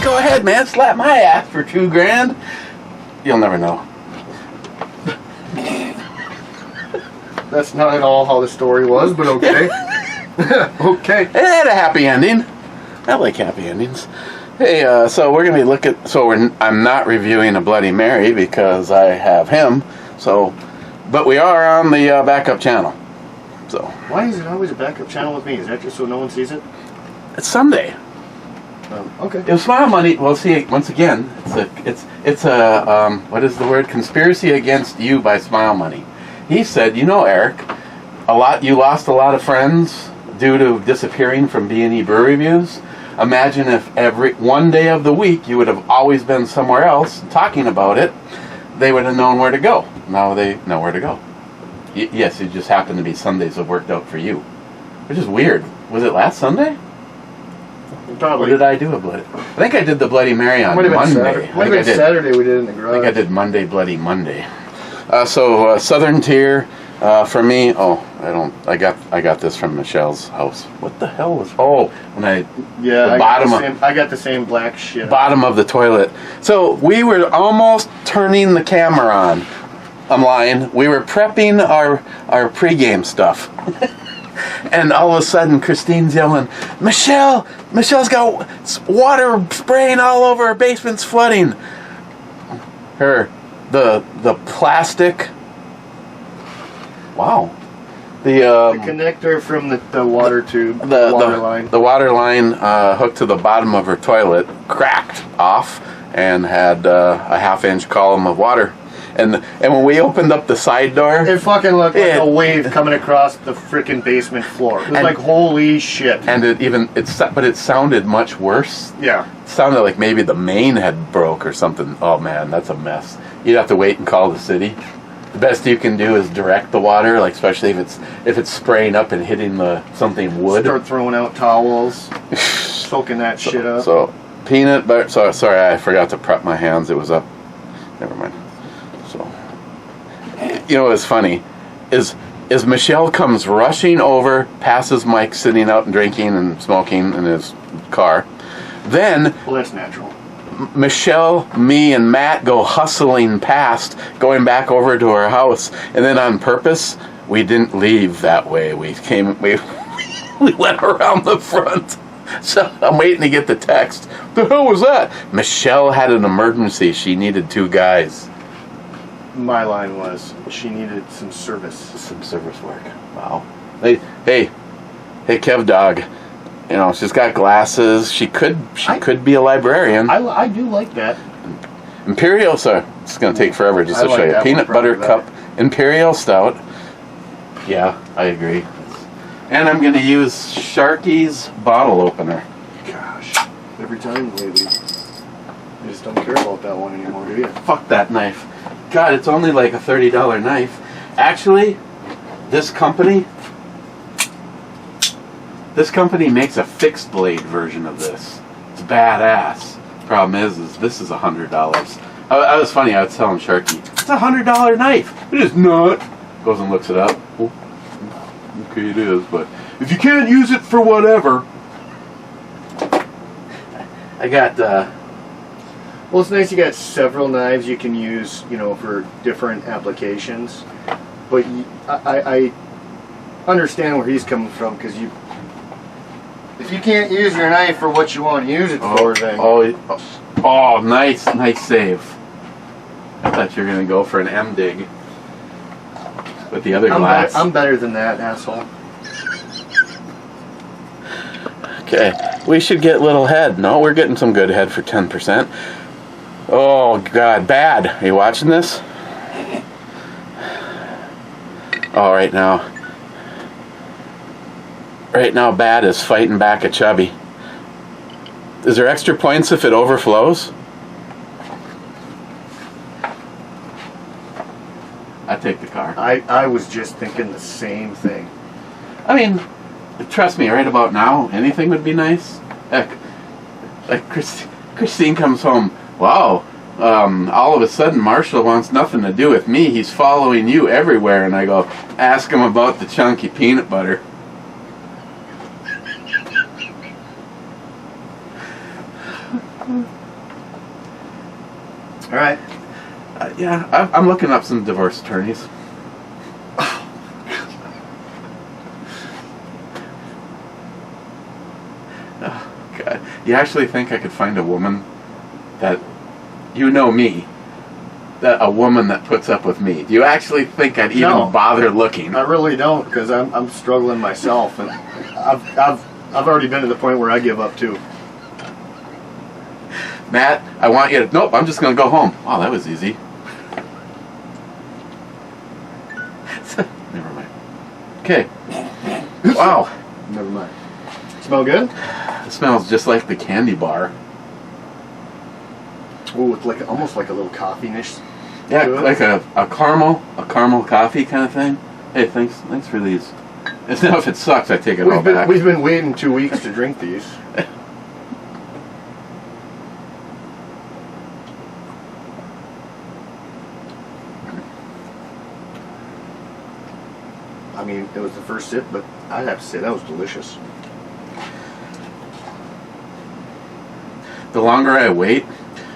Go ahead, man. Slap my ass for $2,000. You'll never know. That's not at all how the story was, but okay. Okay. It had a happy ending. I like happy endings. Hey, so we're gonna be looking. I'm not reviewing a Bloody Mary because I have him. So, but we are on the backup channel. So. Why is it always a backup channel with me? Is that just so no one sees it? It's Sunday. Okay. It was Smile Money. Well, see, once again, it's a what is the word? Conspiracy against you by Smile Money. He said, you know, Eric, you lost a lot of friends due to disappearing from B&E Brew Reviews. Imagine if every one day of the week you would have always been somewhere else talking about it. They would have known where to go. Now they know where to go. Yes, it just happened to be Sundays that worked out for you, which is weird. Was it last Sunday? Probably. What did I do about it? I think I did the Bloody Mary on Monday. Might have been Saturday we did it in the garage. I think I did Monday Bloody Monday. Southern Tier for me. Oh, I got this from Michelle's house. What the hell was? Oh, when I got the same black shit. Bottom of the toilet. So we were almost turning the camera on. I'm lying. We were prepping our pregame stuff. And all of a sudden, Christine's yelling, Michelle's got water spraying all over her basement's flooding. The plastic. Wow. The connector from the water tube, the water line. The water line hooked to the bottom of her toilet cracked off and had a half-inch column of water. And when we opened up the side door, it fucking looked like a wave coming across the freaking basement floor. It was like, holy shit. And it sounded much worse. Yeah. It sounded like maybe the main had broke or something. Oh man, that's a mess. You'd have to wait and call the city. The best you can do is direct the water, like especially if it's spraying up and hitting something wood. Start throwing out towels, soaking that shit up. So peanut butter. Sorry, I forgot to prep my hands. It was up. Never mind. So, you know what's funny is Michelle comes rushing over, passes Mike sitting out and drinking and smoking in his car. Then, well, that's natural. Michelle, me, and Matt go hustling past, going back over to our house, and then on purpose, we didn't leave that way. We went around the front. So I'm waiting to get the text. The hell was that? Michelle had an emergency. She needed 2 guys. My line was, she needed some service. Some service work. Wow. Hey, Kev Dog. You know, she's got glasses. She could be a librarian. I do like that. Imperial, sir. It's going to take forever just to show you. Peanut butter cup. Imperial Stout. Yeah, I agree. And I'm going to use Sharky's bottle opener. Gosh. Every time lately. I just don't care about that one anymore, do you? Fuck that knife. God, it's only like a $30 knife. Actually, this company makes a fixed blade version of this. It's badass. Problem is this is $100. I was funny. I was telling Sharky, it's a $100 knife. It is not. Goes and looks it up. Oh, okay, it is. But if you can't use it for whatever, I got. Well, it's nice you got several knives you can use, for different applications. But I understand where he's coming from, because if you can't use your knife for what you want to use it for, then... Oh, nice save. I thought you were going to go for an M-dig with the other glass. I'm better than that, asshole. Okay, we should get little head. No, we're getting some good head for 10%. Oh, God, bad. Are you watching this? Oh, right now, Bad is fighting back at Chubby. Is there extra points if it overflows? I take the car. I was just thinking the same thing. I mean, trust me, right about now, anything would be nice. Heck, like Christine comes home. Wow, all of a sudden Marshall wants nothing to do with me. He's following you everywhere. And I go, ask him about the chunky peanut butter. All right. Yeah, I'm looking up some divorce attorneys. Oh, God. You actually think I could find a woman that, you know me, that a woman that puts up with me? Do you actually think I'd even bother looking? I really don't, because I'm struggling myself, and I've already been to the point where I give up too. Matt, I want you to... Nope, I'm just going to go home. Oh, that was easy. Never mind. Okay. Wow. Never mind. Smell good? It smells just like the candy bar. Oh, it's like almost like a little coffee-ish. Yeah, like a caramel coffee kind of thing. Hey, thanks for these. Now if it sucks, I take it all back. We've been waiting 2 weeks to drink these. I mean, it was the first sip, but I'd have to say that was delicious. The longer I wait,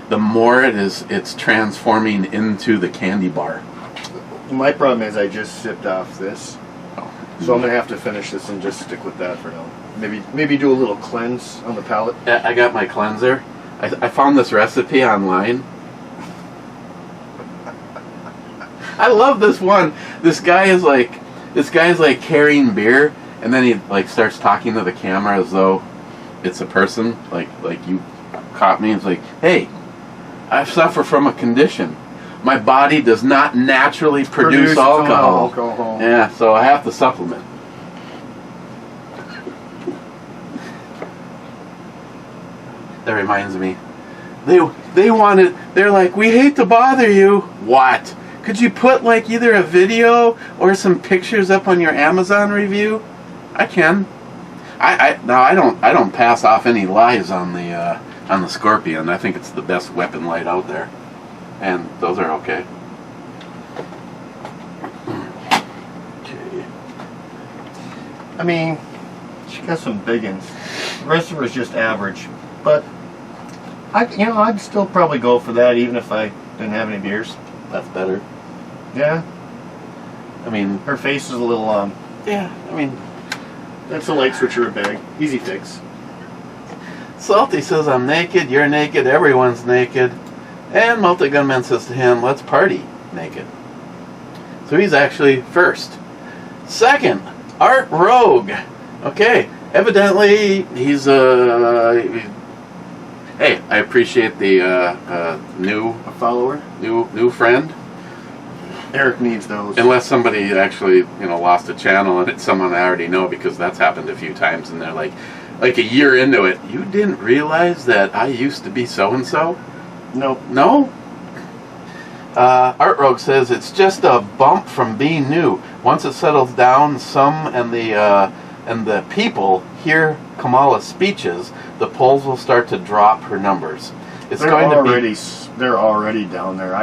the more it's transforming into the candy bar. My problem is I just sipped off this, so I'm gonna have to finish this and just stick with that for now. Maybe do a little cleanse on the palate. I got my cleanser. I found this recipe online. I love this one. This guy is like carrying beer, and then he like starts talking to the camera as though it's a person. Like you caught me. It's like, hey, I suffer from a condition. My body does not naturally produce alcohol. Yeah, so I have to supplement. That reminds me. They're like, we hate to bother you. What? Could you put like either a video or some pictures up on your Amazon review? I can. I don't pass off any lies on the Scorpion. I think it's the best weapon light out there, and those are okay. Okay. I mean, she got some big ones. The rest of her is just average, but I'd still probably go for that even if I didn't have any beers. That's better. Yeah. I mean, her face is a little yeah. I mean, that's a light switcher bag. Easy fix. Salty says, I'm naked, you're naked, everyone's naked. And Multi-Gunman says to him, let's party naked. So he's actually first. Second, Art Rogue. Okay, evidently he's hey, I appreciate the new follower, new friend. Eric needs those. Unless somebody actually, lost a channel and it's someone I already know, because that's happened a few times, and they're like a year into it, you didn't realize that I used to be so-and-so? Nope. No? Art Rogue says, it's just a bump from being new. Once it settles down, some and the people hear Kamala's speeches, the polls will start to drop her numbers. They're already down there.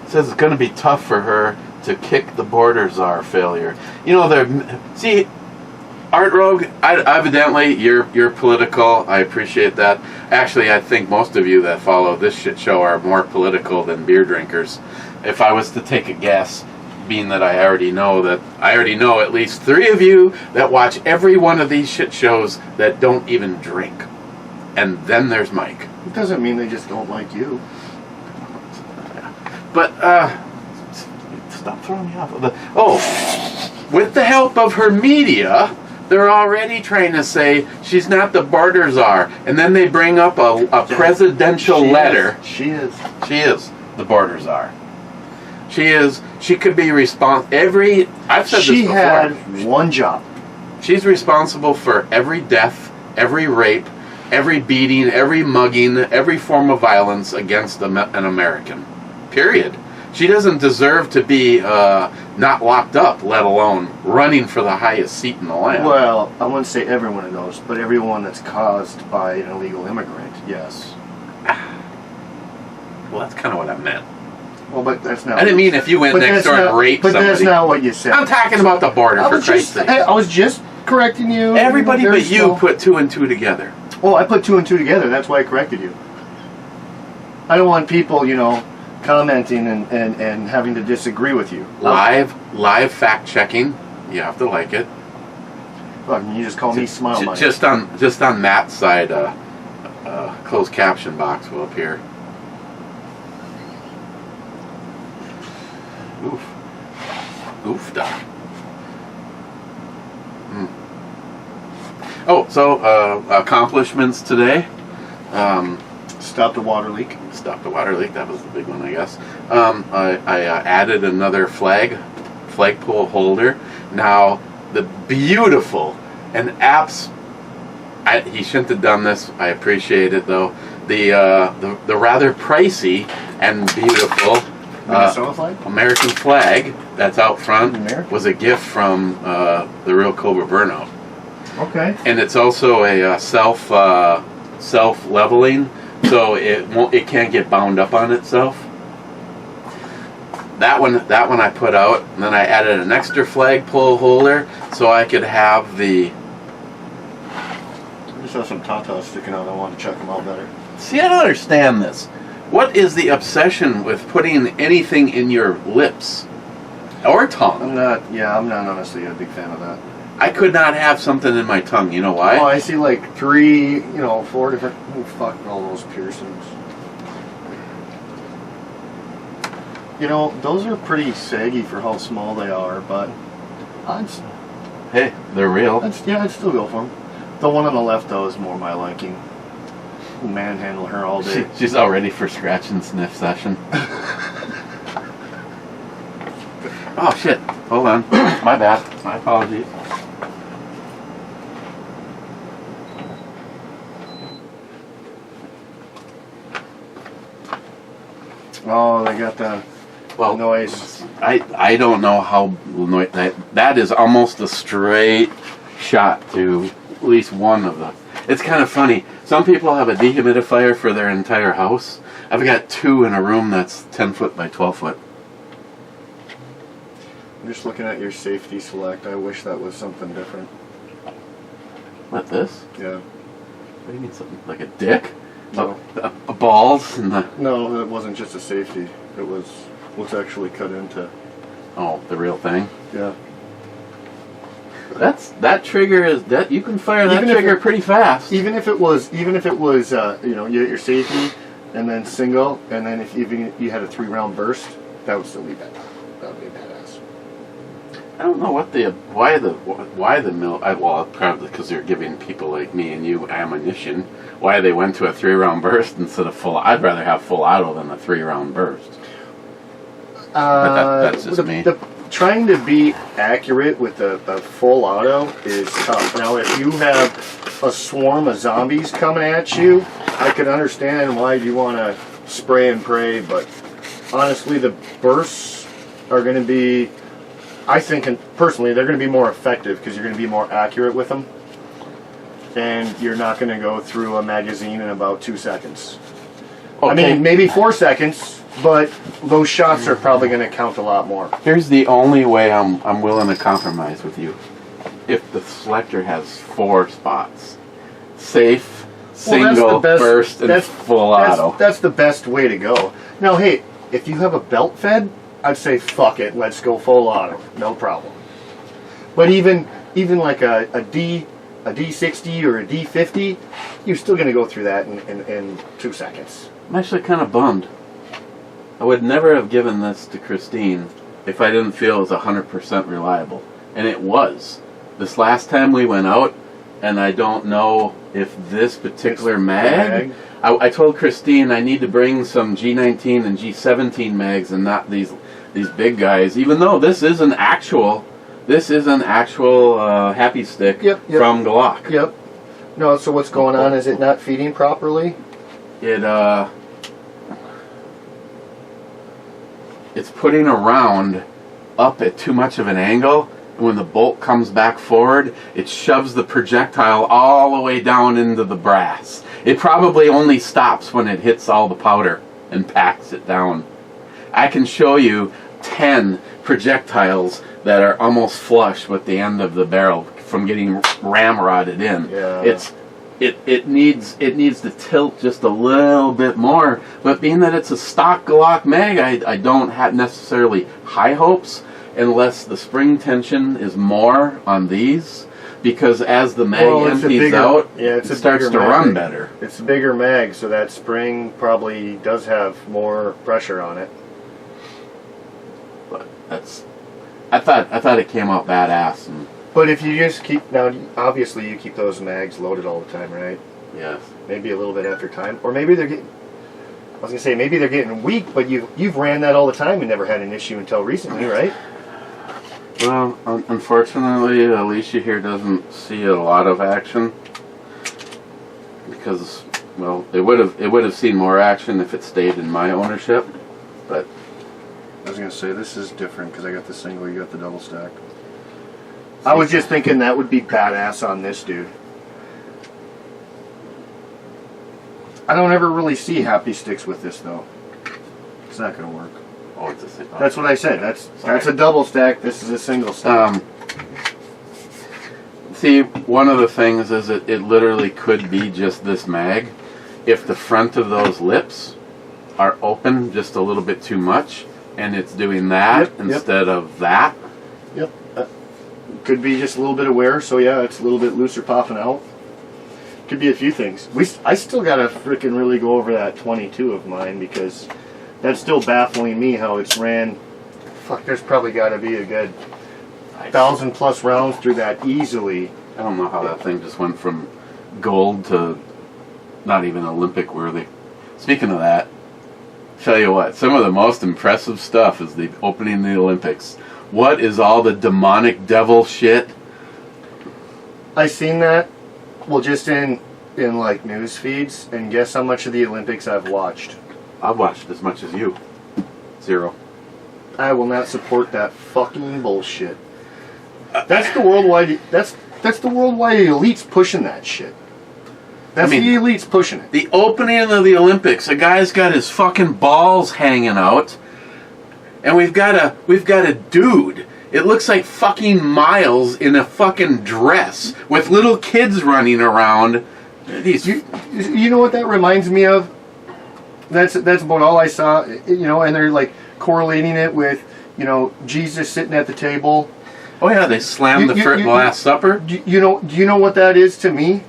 It says it's going to be tough for her to kick the border czar failure. See, Art Rogue, evidently you're political. I appreciate that. Actually, I think most of you that follow this shit show are more political than beer drinkers. If I was to take a guess, being that I already know at least 3 of you that watch every one of these shit shows that don't even drink. And then there's Mike. It doesn't mean they just don't like you. But, stop throwing me off. With the help of her media, they're already trying to say she's not the border czar. And then they bring up a presidential letter. She is the border czar. She could be responsible. I've said this before. She had one job. She's responsible for every death, every rape, every beating, every mugging, every form of violence against an American. Period. She doesn't deserve to be not locked up, let alone running for the highest seat in the land. Well, I wouldn't say every one of those, but everyone that's caused by an illegal immigrant, yes. Well, that's kind of what I meant. Well, but that's not... I didn't mean if you went next door and raped somebody. But that's not what you said. I'm talking about the border, for Christ's sake. I was just correcting you. Everybody but you put 2 and 2 together. Well, I put 2 and 2 together. That's why I corrected you. I don't want people, commenting and having to disagree with you. Live fact checking. You have to like it. Well, you just call me Smile Money. Just on Matt's side, closed caption box will appear. Oofda. Oh, so accomplishments today. Stop the water leak. Stop the water leak. That was the big one, I guess. I added another flagpole holder. Now the beautiful and he shouldn't have done this. I appreciate it though. The rather pricey and beautiful Minnesota flag? American flag that's out front was a gift from the real Cobra Burnout. Okay. And it's also a self leveling, so it can't get bound up on itself. That one I put out, and then I added an extra flagpole holder so I could have the. I just saw some tatas sticking out. I want to check them out better. See, I don't understand this. What is the obsession with putting anything in your lips or tongue? I'm not honestly a big fan of that. I could not have something in my tongue. You know why? Oh, I see like 4 different. Oh, fuck all those piercings. Those are pretty saggy for how small they are, but hey, they're real. I'd still go for them. The one on the left, though, is more my liking. Manhandle her all day. She's all ready for scratch and sniff session. Oh, shit. Hold on. My bad. My apologies. Oh, they got the noise. I don't know how that is almost a straight shot to at least one of them. It's kind of funny. Some people have a dehumidifier for their entire house. I've got 2 in a room that's 10 foot by 12 foot. I'm just looking at your safety select. I wish that was something different. What, this? Yeah. What do you mean, something like a dick? No. A balls and the... No, it wasn't just a safety. It was what's actually cut into. Oh, the real thing? Yeah. That trigger is that you can fire that trigger pretty fast. Even if it was you hit your safety and then single, and then if you had a 3-round burst, that would still be bad. That would be badass. I don't know why the mill. Well, probably because they're giving people like me and you ammunition. Why they went to a 3-round burst instead of full? I'd rather have full auto than a 3-round burst. But that's just me. Trying to be accurate with the full auto is tough. Now, if you have a swarm of zombies coming at you, I can understand why you want to spray and pray, but honestly, the bursts are going to be, I think, and personally, they're going to be more effective because you're going to be more accurate with them, and you're not going to go through a magazine in about 2 seconds. Okay. I mean, maybe 4 seconds. But those shots are probably going to count a lot more. Here's the only way I'm willing to compromise with you. If the selector has 4 spots. Safe, single, burst, and full auto. That's the best way to go. Now, hey, if you have a belt fed, I'd say fuck it, let's go full auto. No problem. But even like a D60 or a D50, you're still going to go through that in 2 seconds. I'm actually kind of bummed. I would never have given this to Christine if I didn't feel it was 100% reliable. And it was. This last time we went out, and I don't know if this particular mag... I told Christine I need to bring some G19 and G17 mags and not these big guys, even though this is an actual happy stick from Glock. Yep. No, so what's going on? Is it not feeding properly? It's putting a round up at too much of an angle, and when the bolt comes back forward, it shoves the projectile all the way down into the brass. It probably only stops when it hits all the powder and packs it down. I can show you 10 projectiles that are almost flush with the end of the barrel from getting ramrodded in. Yeah. It's it needs to tilt just a little bit more. But being that it's a stock Glock mag, I don't have necessarily high hopes unless the spring tension is more on these. Because as the mag empties out, it starts to run better. It's a bigger mag, so that spring probably does have more pressure on it. But I thought it came out badass. But if you just keep, now obviously you keep those mags loaded all the time, right? Yes. Maybe a little bit after time, or maybe they're getting. I was gonna say maybe they're getting weak, but you've ran that all the time and never had an issue until recently, right? Well, unfortunately, Alicia here doesn't see a lot of action because, well, it would have seen more action if it stayed in my ownership, but I was gonna say this is different because I got the single, you got the double stack. I was just thinking that would be badass on this dude. I don't ever really see happy sticks with this though. It's not gonna work. oh, it's a single. That's what I said. That's a double stack. This is a single stack. See, one of the things is it literally could be just this mag. If the front of those lips are open just a little bit too much, and it's doing that instead of that. Yep. Could be just a little bit of wear, so yeah, it's a little bit looser popping out. Could be a few things. I still gotta freaking really go over that 22 of mine because that's still baffling me how it's ran. Fuck, there's probably gotta be a good 1,000+ rounds through that easily. I don't know how that thing just went from gold to not even Olympic worthy. Speaking of that, tell you what, some of the most impressive stuff is the opening of the Olympics. What is all the demonic devil shit? I seen that, well, just in like news feeds, and guess how much of the Olympics I've watched? I've watched as much as you. 0. I will not support that fucking bullshit. That's the worldwide. That's the worldwide elites pushing that shit. That's the elites pushing it. The opening of the Olympics, a guy's got his fucking balls hanging out, and we've got a dude. It looks like fucking Miles in a fucking dress with little kids running around. You know what that reminds me of? That's about all I saw. And they're like correlating it with Jesus sitting at the table. Oh yeah, they slammed the Last Supper. Do you know what that is to me?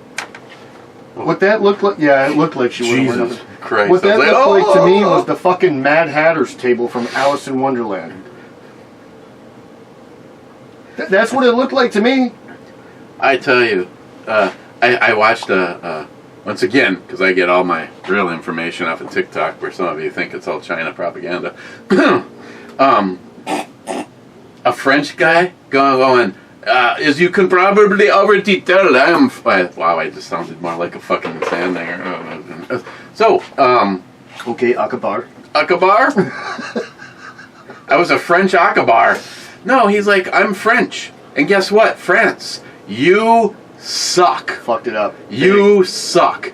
What that looked like? Yeah, it looked like she would have went Jesus Christ. What that looked like to me was the fucking Mad Hatter's table from Alice in Wonderland. That's what it looked like to me. I tell you, I watched once again, because I get all my real information off of TikTok, where some of you think it's all China propaganda. A French guy going, as you can probably already tell, wow, I just sounded more like a fucking Sandhanger. So, okay, Akbar. Akbar? I was a French Akbar. No, he's like, I'm French. And guess what? France, you suck. Fucked it up. You suck.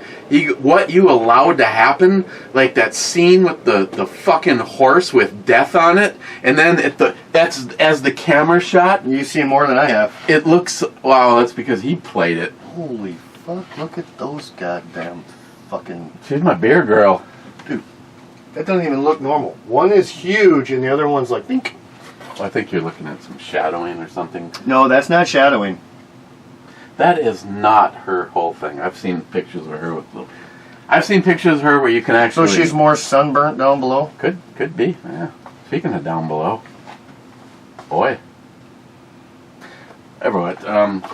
What you allowed to happen, like that scene with the fucking horse with death on it, and then that's as the camera shot. You've seen more than I have. It looks, wow, that's because he played it. Holy fuck, look at those goddamn fucking... She's my beer girl. Dude, that doesn't even look normal. One is huge and the other one's like pink. Well, I think you're looking at some shadowing or something. No, that's not shadowing. That is not her whole thing. I've seen pictures of her with little... I've seen pictures of her where you can actually... So she's more sunburnt down below? Could be, yeah. Speaking of down below. Boy. Everyone,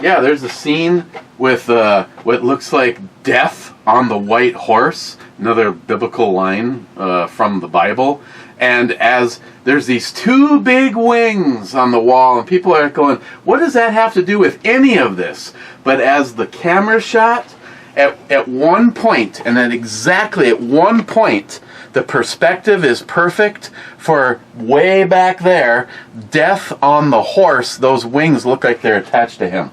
yeah, there's a scene with what looks like death on the white horse. Another biblical line from the Bible. And as there's these two big wings on the wall, and people are going, what does that have to do with any of this? But as the camera shot, at one point, and then exactly at one point, the perspective is perfect for way back there, death on the horse, those wings look like they're attached to him.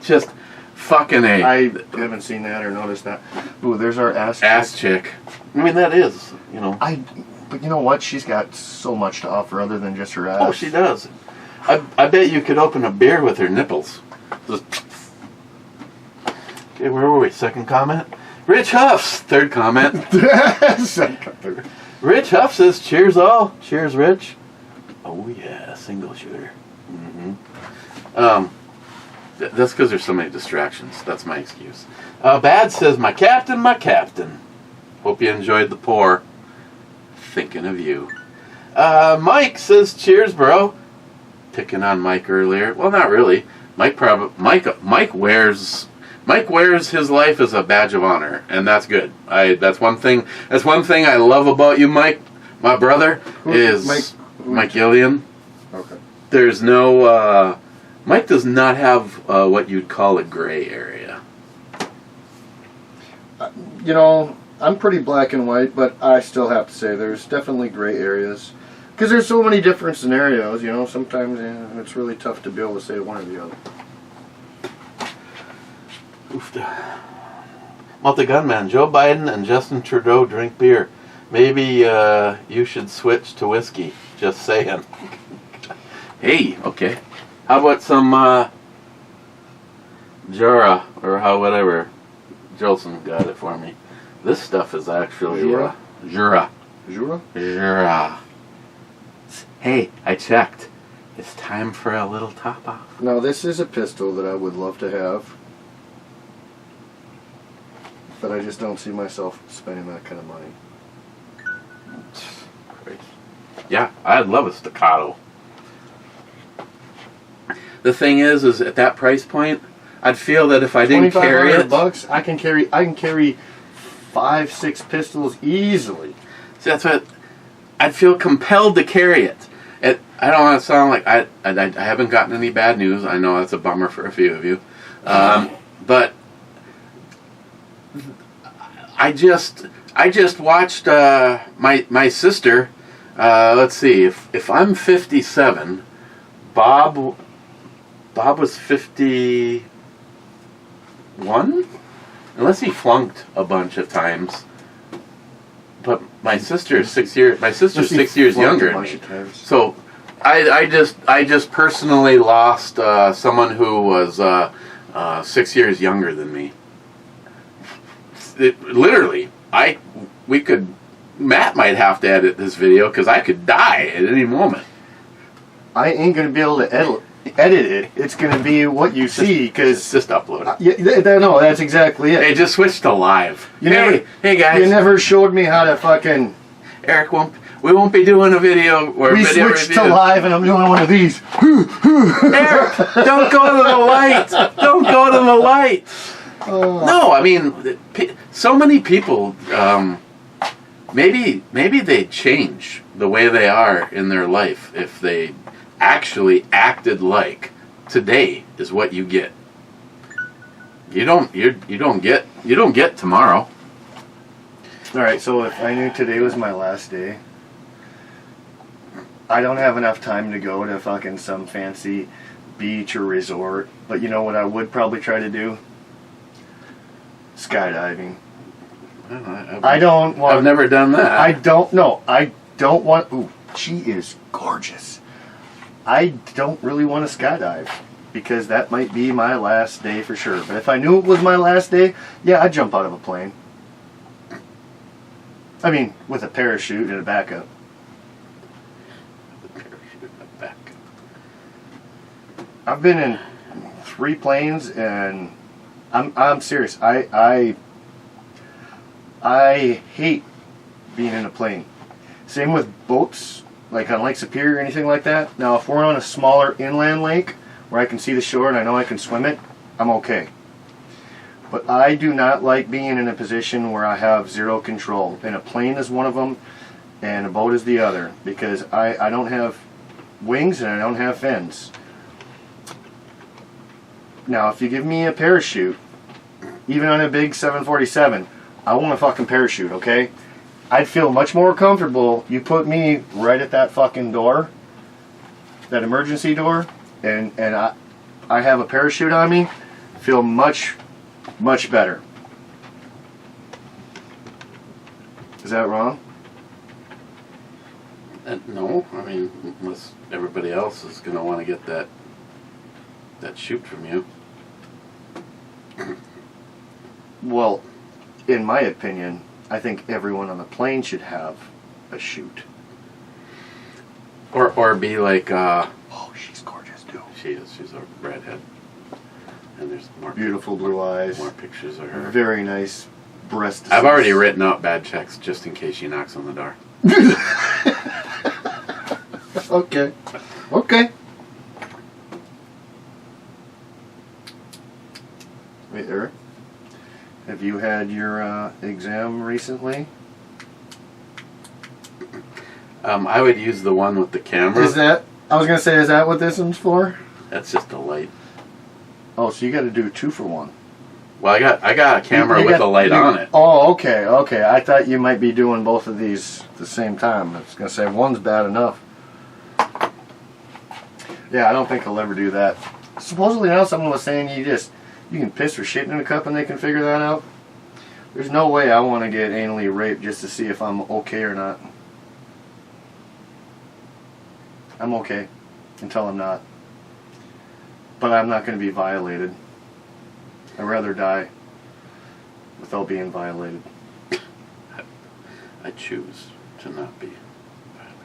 Just fucking A. I haven't seen that or noticed that. Ooh, there's our ass chick. I mean, that is, But you know what? She's got so much to offer other than just her ass. Oh, she does. I bet you could open a beer with her nipples. Just, Okay, where were we? Second comment? Rich Huffs, third comment. Rich Huff says, cheers all. Cheers, Rich. Oh, yeah, single shooter. That's because there's so many distractions. That's my excuse. Bad says, my captain, my captain. Hope you enjoyed the pour. Thinking of you. Mike says, cheers, bro. Picking on Mike earlier. Well, not really. Mike wears his life as a badge of honor, and that's good. That's one thing I love about you, Mike. My brother is Mike Gillian. Okay. There's no Mike does not have what you'd call a gray area. I'm pretty black and white, but I still have to say there's definitely gray areas. Because there's so many different scenarios, sometimes it's really tough to be able to say one or the other. Multi-gunman, Joe Biden and Justin Trudeau drink beer. Maybe you should switch to whiskey. Just saying. Hey, okay. How about some Jura, or whatever Jolson got it for me. This stuff is actually Jura. Jura. Hey, I checked. It's time for a little top off. Now, this is a pistol that I would love to have, but I just don't see myself spending that kind of money. Crazy. Yeah, I'd love a staccato. The thing is at that price point, I'd feel that if I didn't carry it, $2,500, I can carry 5-6 pistols easily. See, that's what I'd feel compelled to carry it. I don't want to sound like I haven't gotten any bad news. I know that's a bummer for a few of you, but I just watched my sister. Let's see, if I'm 57, Bob was 51, unless he flunked a bunch of times. But my sister's 6 years. My sister's 6 years younger than me. So I just personally lost someone who was 6 years younger than me. Literally, Matt might have to edit this video because I could die at any moment. I ain't gonna be able to edit it. It's gonna be what you see, because just upload it. No, that's exactly it. Hey, just switch to live. Hey guys, you never showed me how to fucking. Eric we won't be doing a video where we switched to live, and I'm doing one of these. Eric, don't go to the light. Don't go to the light. No, I mean, so many people. Maybe they change the way they are in their life if they actually acted like today is what you get. You don't get tomorrow. All right, so if I knew today was my last day, I don't have enough time to go to fucking some fancy beach or resort. But you know what I would probably try to do? Skydiving. I've never done that. I don't want. Ooh, she is gorgeous. I don't really want to skydive because that might be my last day for sure. But if I knew it was my last day, yeah, I'd jump out of a plane. I mean, with a parachute and a backup. I've been in 3 planes, and I'm serious. I hate being in a plane. Same with boats, like on Lake Superior or anything like that. Now, if we're on a smaller inland lake where I can see the shore and I know I can swim it, I'm okay. But I do not like being in a position where I have zero control. And a plane is one of them, and a boat is the other, because I don't have wings and I don't have fins. Now, if you give me a parachute, even on a big 747, I want a fucking parachute, okay? I'd feel much more comfortable. You put me right at that fucking door, that emergency door, and I have a parachute on me, feel much better. Is that wrong? No, I mean, unless everybody else is going to want to get that shoot from you. Well, in my opinion, I think everyone on the plane should have a chute. Or be like, Oh, she's gorgeous too. she is. She's a redhead. And there's more Beautiful blue eyes. More pictures of her. Very nice breast. I've already written out bad checks just in case she knocks on the door. Okay. Okay. Wait, Eric. Have you had your exam recently? I would use the one with the camera. Is that? I was gonna say, is that what this one's for? That's just a light. Oh, so you got to do 2 for 1. Well, I got a camera with a light on it. Oh, okay, okay. I thought you might be doing both of these at the same time. I was gonna say one's bad enough. Yeah, I don't think I'll ever do that. Supposedly now someone was saying you can piss or shit in a cup and they can figure that out. There's no way I want to get anally raped just to see if I'm okay or not. I'm okay until I'm not. But I'm not going to be violated. I'd rather die without being violated. I choose to not be violated.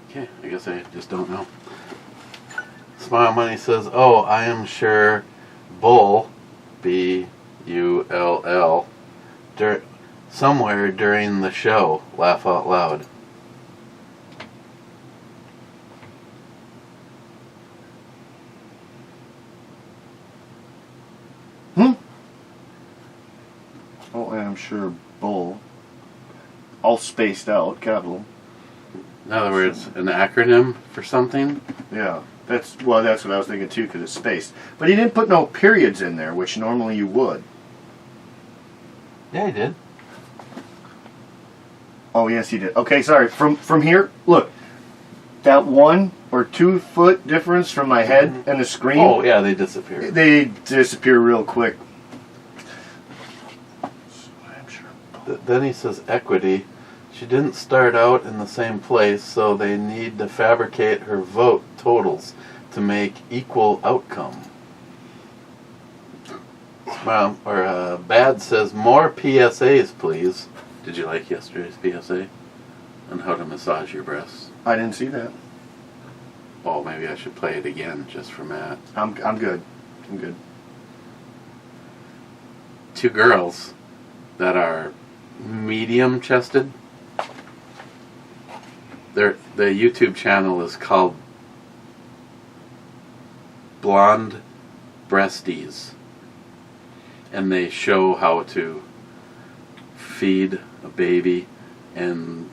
Okay, I guess I just don't know. Smile Money says, "Oh, I am sure Bull, B-U-L-L, somewhere during the show. Laugh out loud." Oh, and I'm sure Bull. All spaced out, capital. In other words, an acronym for something? Yeah, that's what I was thinking too, because it's spaced. But he didn't put no periods in there, which normally you would. Yeah, he did. Oh yes, he did. Okay, sorry. From here, look, that 1 or 2 foot difference from my head and the screen. Oh yeah, they disappeared. They disappear real quick. I'm sure. Then he says equity. She didn't start out in the same place, so they need to fabricate her vote totals to make equal outcome. Bad says more PSAs, please. Did you like yesterday's PSA on how to massage your breasts? I didn't see that. Oh, maybe I should play it again just for Matt. I'm good. I'm good. 2 girls that are medium-chested. The YouTube channel is called Blonde Breasties, and they show how to feed a baby, and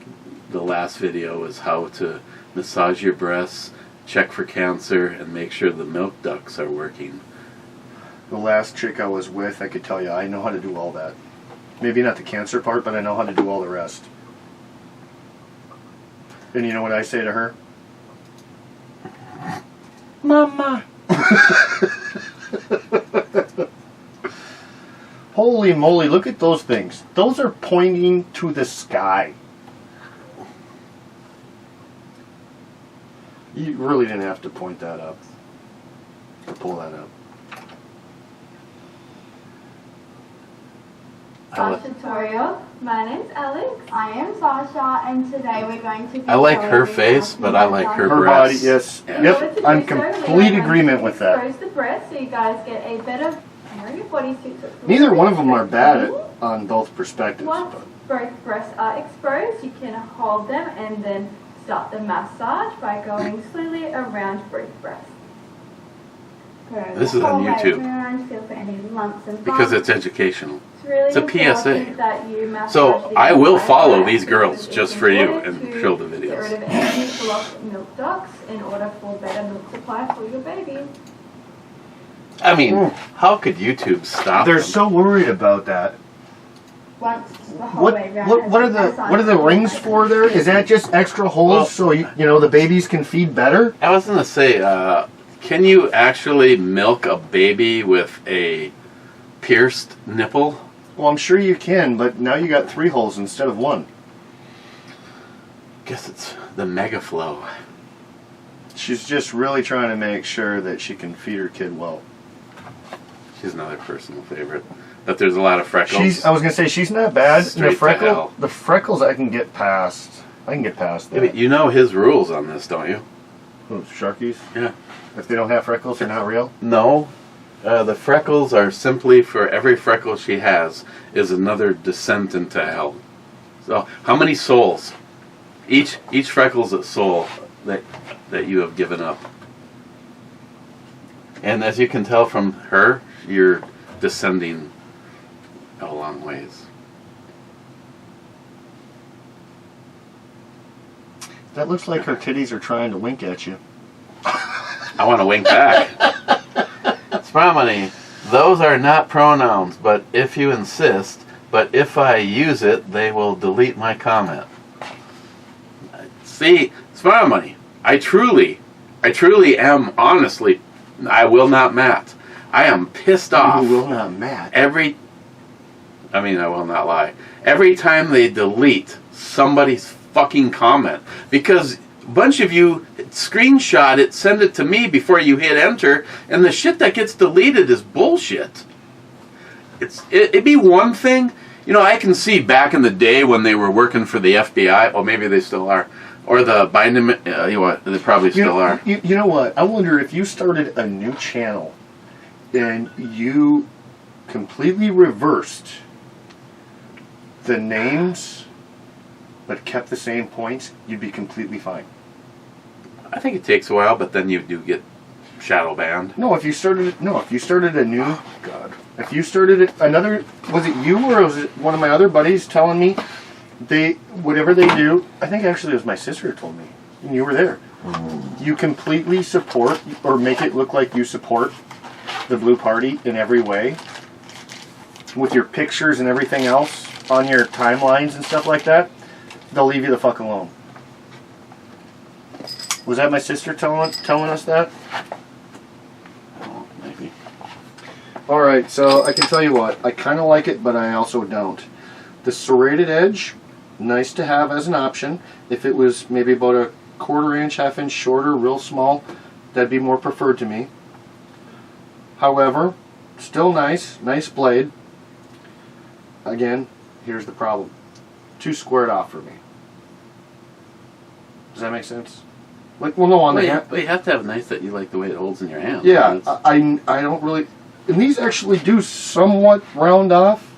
the last video is how to massage your breasts, check for cancer, and make sure the milk ducts are working. The last chick I was with, I could tell you, I know how to do all that. Maybe not the cancer part, but I know how to do all the rest. And you know what I say to her? Mama. Holy moly, look at those things. Those are pointing to the sky. You really didn't have to point that up. Or pull that up. Tutorial. My name's Alex. I am Sasha, and today we're going to be I like her showing face, how but to I like her Her breasts. body, yes. Yeah. Yep, I'm complete agreement with that. Expose the breast so you guys get a better bodysuit. Neither one of them are bad on both perspectives. Once both breasts are exposed, you can hold them and then start the massage by going slowly around both breasts. This is on YouTube. Feel for any lumps and Because bumps. it's educational. It's a PSA. So So I will follow these girls just for you and show the Get rid videos. of any blocked milk ducts in order for better milk supply for your baby. I mean, how could YouTube stop They're them? so worried about that. Once the whole What way around what has what are been the massaged, what are the rings for there? Is that just extra holes Well- so you know the babies can feed better? I was gonna say, can you actually milk a baby with a pierced nipple? Well, I'm sure you can, but now you got 3 holes instead of 1. Guess it's The mega flow. She's just really trying to make sure that she can feed her kid well. She's another personal favorite. But there's a lot of freckles. I was gonna say she's not bad. Straight to hell. The freckles I can get past. I can get past Yeah, that. but you know his rules on this, don't you? Who, Sharkies? Yeah. If they don't have freckles, they're not real. No. The freckles are simply for every freckle she has is another descent into hell. So how many souls? Each freckle's a soul that you have given up. And as you can tell from her, you're descending a long ways. That looks like her titties are trying to wink at you. I want to wink back. Spamony, those are not pronouns, but if you insist, but if I use it, they will delete my comment. See, Spamony, I truly am, honestly, I will not mat. I am pissed off. You will not mat. I will not lie. Every time they delete somebody's fucking comment, because a bunch of you screenshot it, send it to me before you hit enter, and the shit that gets deleted is bullshit. It'd be one thing, I can see back in the day when they were working for the FBI, or maybe they still are, or the Biden, they probably still are. You know what? I wonder if you started a new channel and you completely reversed the names but kept the same points, you'd be completely fine. I think it takes a while, but then you do get shadow banned. No, if you started a new, Oh, God. if you started another, was it you or was it one of my other buddies telling me whatever they do, I think actually it was my sister who told me, and you were there. You completely support or make it look like you support the Blue Party in every way with your pictures and everything else on your timelines and stuff like that, they'll leave you the fuck alone. Was that my sister telling us that? Oh, maybe. Alright, so I can tell you what, I kind of like it, but I also don't. The serrated edge, nice to have as an option. If it was maybe about a quarter-inch, half-inch shorter, real small, that'd be more preferred to me. However, still nice blade. Again, here's the problem. Too squared off for me. Does that make sense? Like, well, no, on the hand. But you have to have nice that you like the way it holds in your hand. Yeah, I don't really. And these actually do somewhat round off,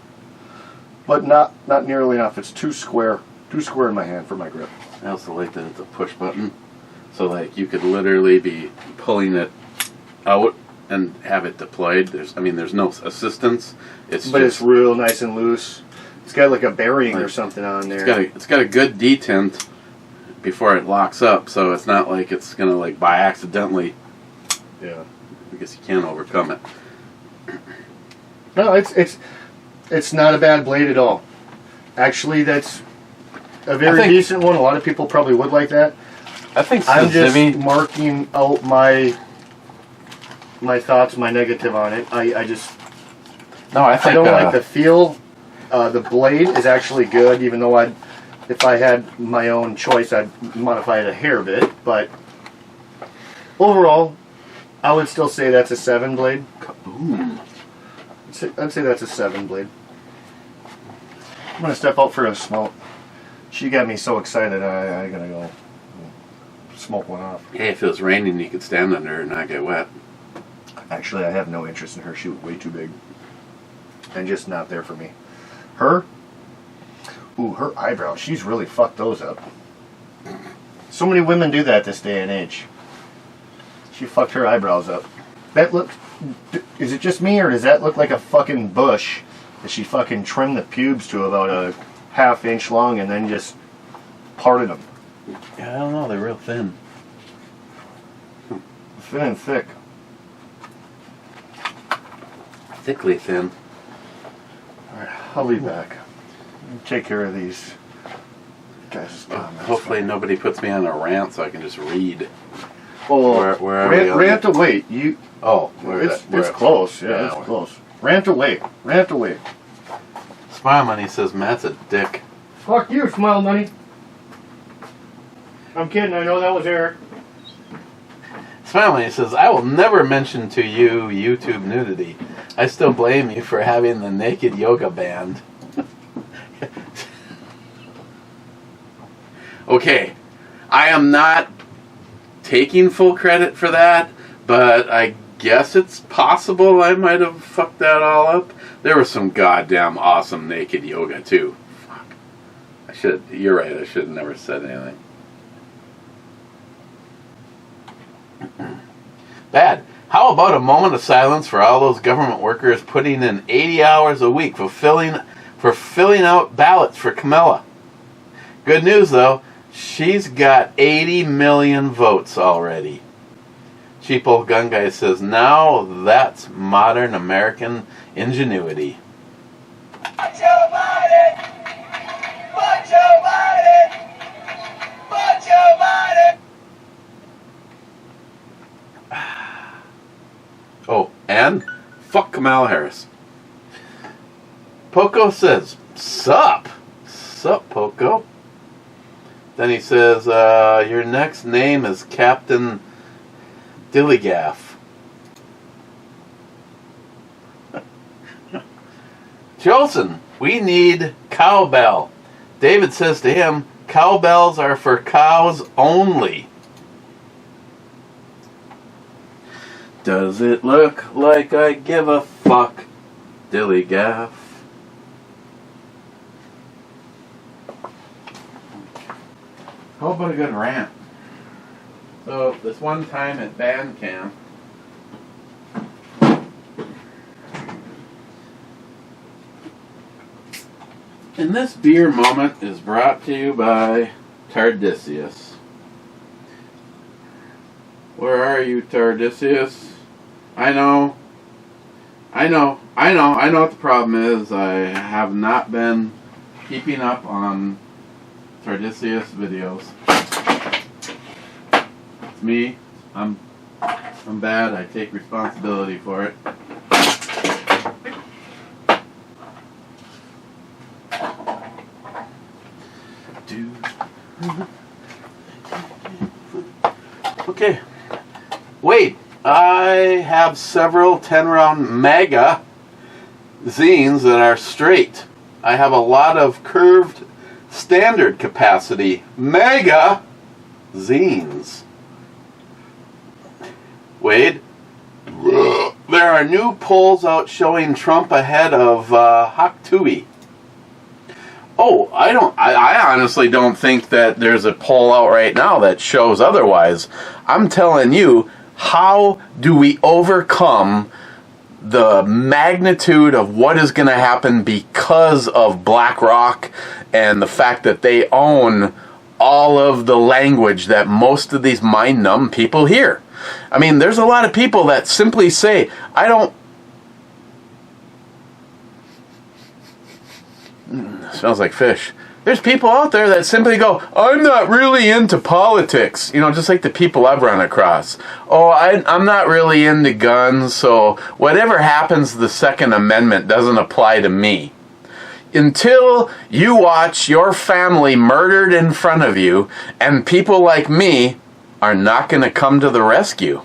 but not nearly enough. It's too square in my hand for my grip. I also like that it's a push button, so like you could literally be pulling it out and have it deployed. There's no assistance. It's real nice and loose. It's got like a bearing or something on there. It's got a good detent before it locks up, so it's not like it's gonna like by accidentally. Yeah. I guess you can't overcome it. No, it's not a bad blade at all. Actually, that's a very decent one. A lot of people probably would like that. I think I'm just marking out my thoughts, my negative on it. I don't like the feel. The blade is actually good, even though if I had my own choice, I'd modify it a hair bit. But overall, I would still say that's a 7 blade. Kaboom. I'd say that's a 7 blade. I'm gonna step out for a smoke. She got me so excited. I gotta go smoke one off. Hey, if it was raining, you could stand under her and not get wet. Actually, I have no interest in her. She was way too big, and just not there for me. Her eyebrows. She's really fucked those up. So many women do that this day and age. She fucked her eyebrows up. That looks. Is it just me, or does that look like a fucking bush that she fucking trimmed the pubes to about a half-inch long and then just parted them? Yeah, I don't know. They're real thin. Thin and thick. Thickly thin. Alright, I'll be back. Take care of these guys' comments. Hopefully nobody puts me on a rant so I can just read. Well, where are we on rant the- away. It's close. Yeah, it's close. Rant away. Rant away. Smile Money says Matt's a dick. Fuck you, Smile Money. I'm kidding. I know that was Eric. Smiling, he says, I will never mention to you YouTube nudity. I still blame you for having the naked yoga band. Okay, I am not taking full credit for that, but I guess it's possible I might have fucked that all up. There was some goddamn awesome naked yoga too. Fuck. You're right, I should have never said anything. Bad. How about a moment of silence for all those government workers putting in 80 hours a week for filling out ballots for Camilla? Good news though, she's got 80 million votes already. Cheap old gun guy says, now that's modern American ingenuity. Fuck Joe Biden! Fuck Joe Biden! Fuck Joe Biden! Oh, and fuck Kamala Harris. Poco says, sup? Sup, Poco? Then he says, your next name is Captain Dillygaff. Jolson, we need cowbell. David says to him, cowbells are for cows only. Does it look like I give a fuck, Dillygaff? How about a good rant? So, this one time at band camp, and this beer moment is brought to you by Tardisius. Where are you, Tardisius? I know what the problem is. I have not been keeping up on Tardisius videos. It's me. I'm bad. I take responsibility for it. Okay. Wait, I have several 10-round mega zines that are straight. I have a lot of curved standard capacity mega zines. Wade, there are new polls out showing Trump ahead of Haktui. Oh, I honestly don't think that there's a poll out right now that shows otherwise. I'm telling you, how do we overcome the magnitude of what is going to happen because of BlackRock and the fact that they own all of the language that most of these mind-numb people hear? I mean, there's a lot of people that simply say, smells like fish. There's people out there that simply go, I'm not really into politics. You know, just like the people I've run across. Oh, I'm not really into guns, so whatever happens to the Second Amendment doesn't apply to me. Until you watch your family murdered in front of you, and people like me are not going to come to the rescue.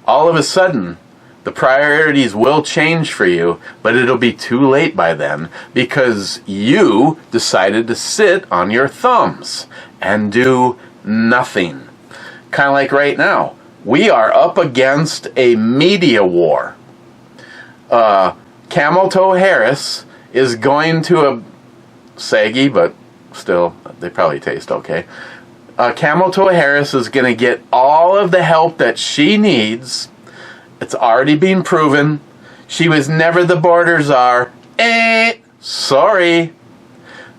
All of a sudden, the priorities will change for you, but it'll be too late by then because you decided to sit on your thumbs and do nothing. Kind of like right now. We are up against a media war. Camel Toe Harris is going to a saggy, but still, they probably taste okay. Camel Toe Harris is going to get all of the help that she needs. It's already been proven. She was never the border czar. Sorry.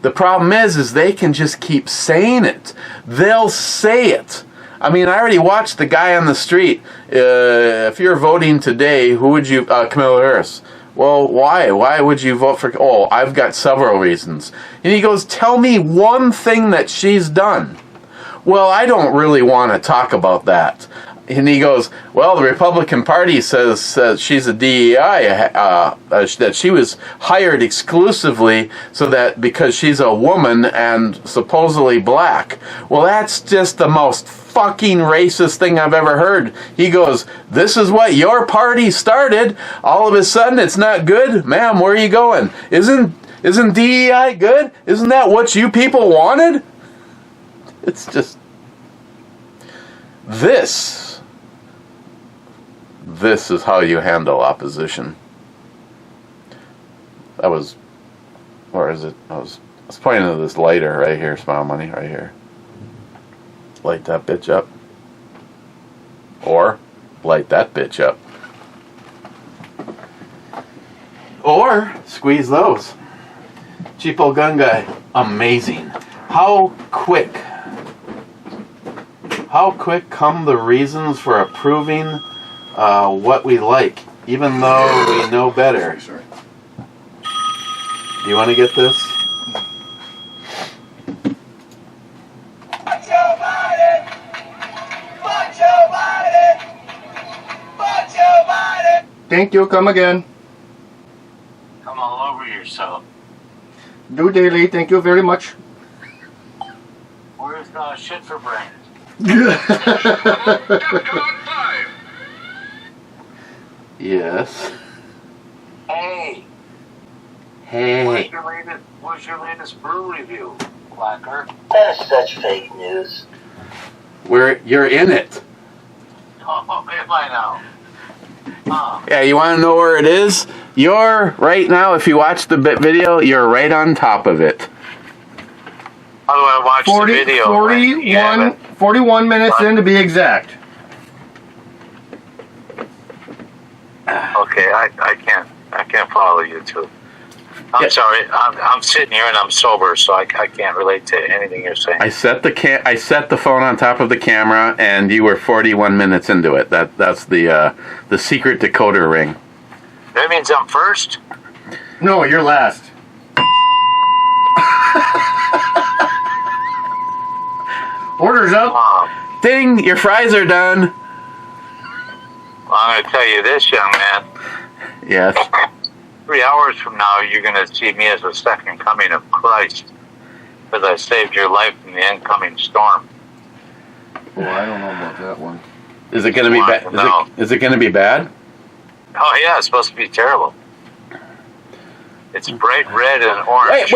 The problem is they can just keep saying it. They'll say it. I mean, I already watched the guy on the street. If you're voting today, who would you... Kamala Harris. Well, why? Why would you vote for... Oh, I've got several reasons. And he goes, tell me one thing that she's done. Well, I don't really want to talk about that. And he goes, well, the Republican Party says she's a DEI, that she was hired exclusively so that because she's a woman and supposedly black. Well, that's just the most fucking racist thing I've ever heard. He goes, this is what your party started. All of a sudden, it's not good? Ma'am, where are you going? Isn't DEI good? Isn't that what you people wanted? It's just... This is how you handle opposition. Where is it? I was pointing to this lighter right here, Smile Money, right here. Light that bitch up. Or light that bitch up. Or squeeze those. Cheapo Gun Guy, amazing. How quick come the reasons for approving what we like, even though we know better. Sorry. Do you want to get this? Fuck Joe Biden! Fuck Joe Biden! Fuck Joe Biden! Thank you. Come again. Come all over yourself. Do daily. Thank you very much. Where's shit for brains? Yes. Hey, Hey. what's your latest brew review, Blacker? That is such fake news. You're in it. Oh, am I now? Yeah, you want to know where it is? You're right now, if you watch the video, you're right on top of it. How do I watch the video? 41 minutes in to be exact. Okay, I can't follow you two. I'm sorry. I'm sitting here and I'm sober, so I can't relate to anything you're saying. I set the phone on top of the camera, and you were 41 minutes into it. That's the secret decoder ring. That means I'm first? No, you're last. Order's up. Ding! Your fries are done. Well, I'm going to tell you this, young man. Yes. 3 hours from now, you're going to see me as the second coming of Christ, because I saved your life from the incoming storm. Oh, I don't know about that one. Is it going to be bad? No. Is it going to be bad? Oh, yeah, it's supposed to be terrible. It's bright red and orange.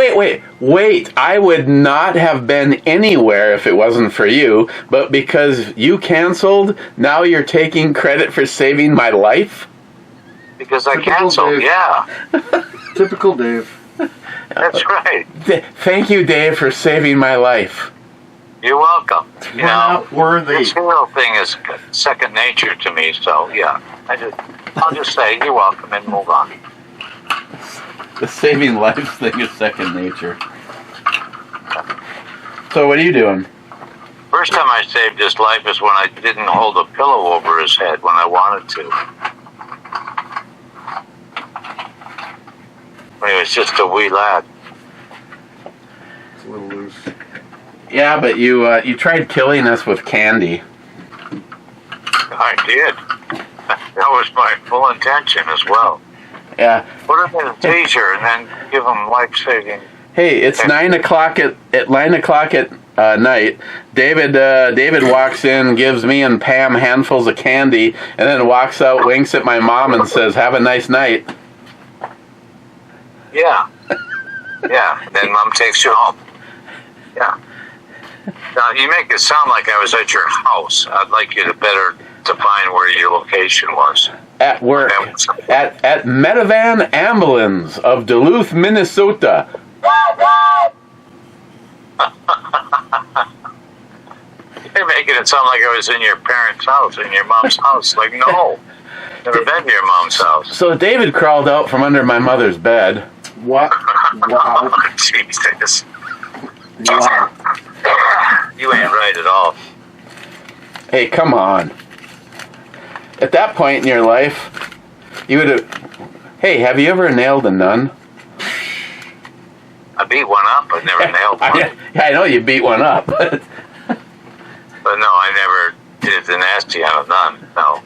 Wait. I would not have been anywhere if it wasn't for you, but because you canceled, now you're taking credit for saving my life? Because I Typical canceled, Dave. yeah. Typical Dave. That's right. Thank you, Dave, for saving my life. You're welcome. You We're know, not worthy. this whole thing is second nature to me, so yeah. I'll just say you're welcome and move on. The saving life thing is second nature. So what are you doing? First time I saved his life is when I didn't hold a pillow over his head when I wanted to. When he was just a wee lad. It's a little loose. Yeah, but you tried killing us with candy. I did. That was my full intention as well. Yeah. Put him in a teaser and then give him life-saving. Hey, it's 9 o'clock at 9 o'clock at night. David walks in, gives me and Pam handfuls of candy, and then walks out, winks at my mom, and says, "Have a nice night." Yeah. Yeah. Then Mom takes you home. Yeah. Now, you make it sound like I was at your house. I'd like you to better define where your location was. At work. At Medevan Ambulance of Duluth, Minnesota. You're making it sound like I was in your parents' house, in your mom's house. Like, no. Never been to your mom's house. So David crawled out from under my mother's bed. What? Wow. Jesus. Wow. You ain't right at all. Hey, come on. At that point in your life, you would have... Hey, have you ever nailed a nun? I beat one up, but never nailed one. I know you beat one up. But no, I never did the nasty on a nun. No.